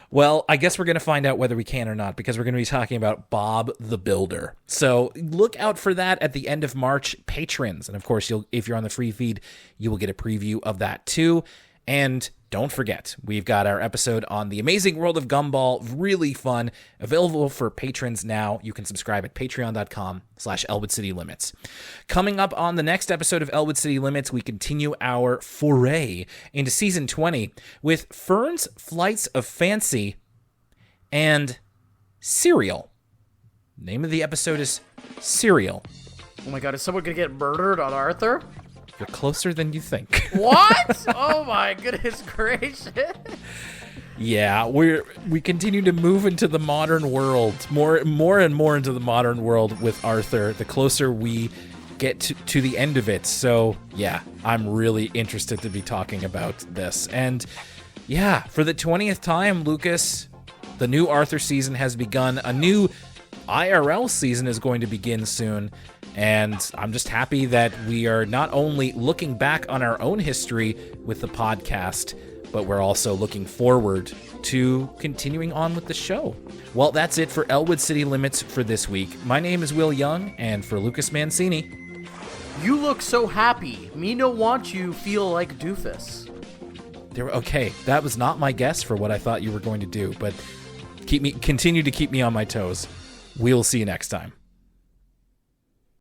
Speaker 1: Well, I guess we're going to find out whether we can or not, because we're going to be talking about Bob the Builder. So look out for that at the end of March, patrons. And of course, if you're on the free feed, you will get a preview of that too. And don't forget, we've got our episode on The Amazing World of Gumball. Really fun. Available for patrons now. You can subscribe at patreon.com/Elwood City Limits. Coming up on the next episode of Elwood City Limits, we continue our foray into Season 20 with Fern's Flights of Fancy and Cereal. Name of the episode is Cereal.
Speaker 2: Oh my god, is someone going to get murdered on Arthur?
Speaker 1: You're closer than you think.
Speaker 2: What? Oh my goodness gracious.
Speaker 1: Yeah, we continue to move into the modern world, more and more into the modern world with Arthur, the closer we get to the end of it. So, yeah, I'm really interested to be talking about this. And, yeah, for the 20th time, Lucas, the new Arthur season has begun. A new IRL season is going to begin soon. And I'm just happy that we are not only looking back on our own history with the podcast, but we're also looking forward to continuing on with the show. Well, that's it for Elwood City Limits for this week. My name is Will Young, and for Lucas Mancini.
Speaker 2: You look so happy. Me no want you feel like doofus.
Speaker 1: Okay, that was not my guess for what I thought you were going to do, but continue to keep me on my toes. We'll see you next time.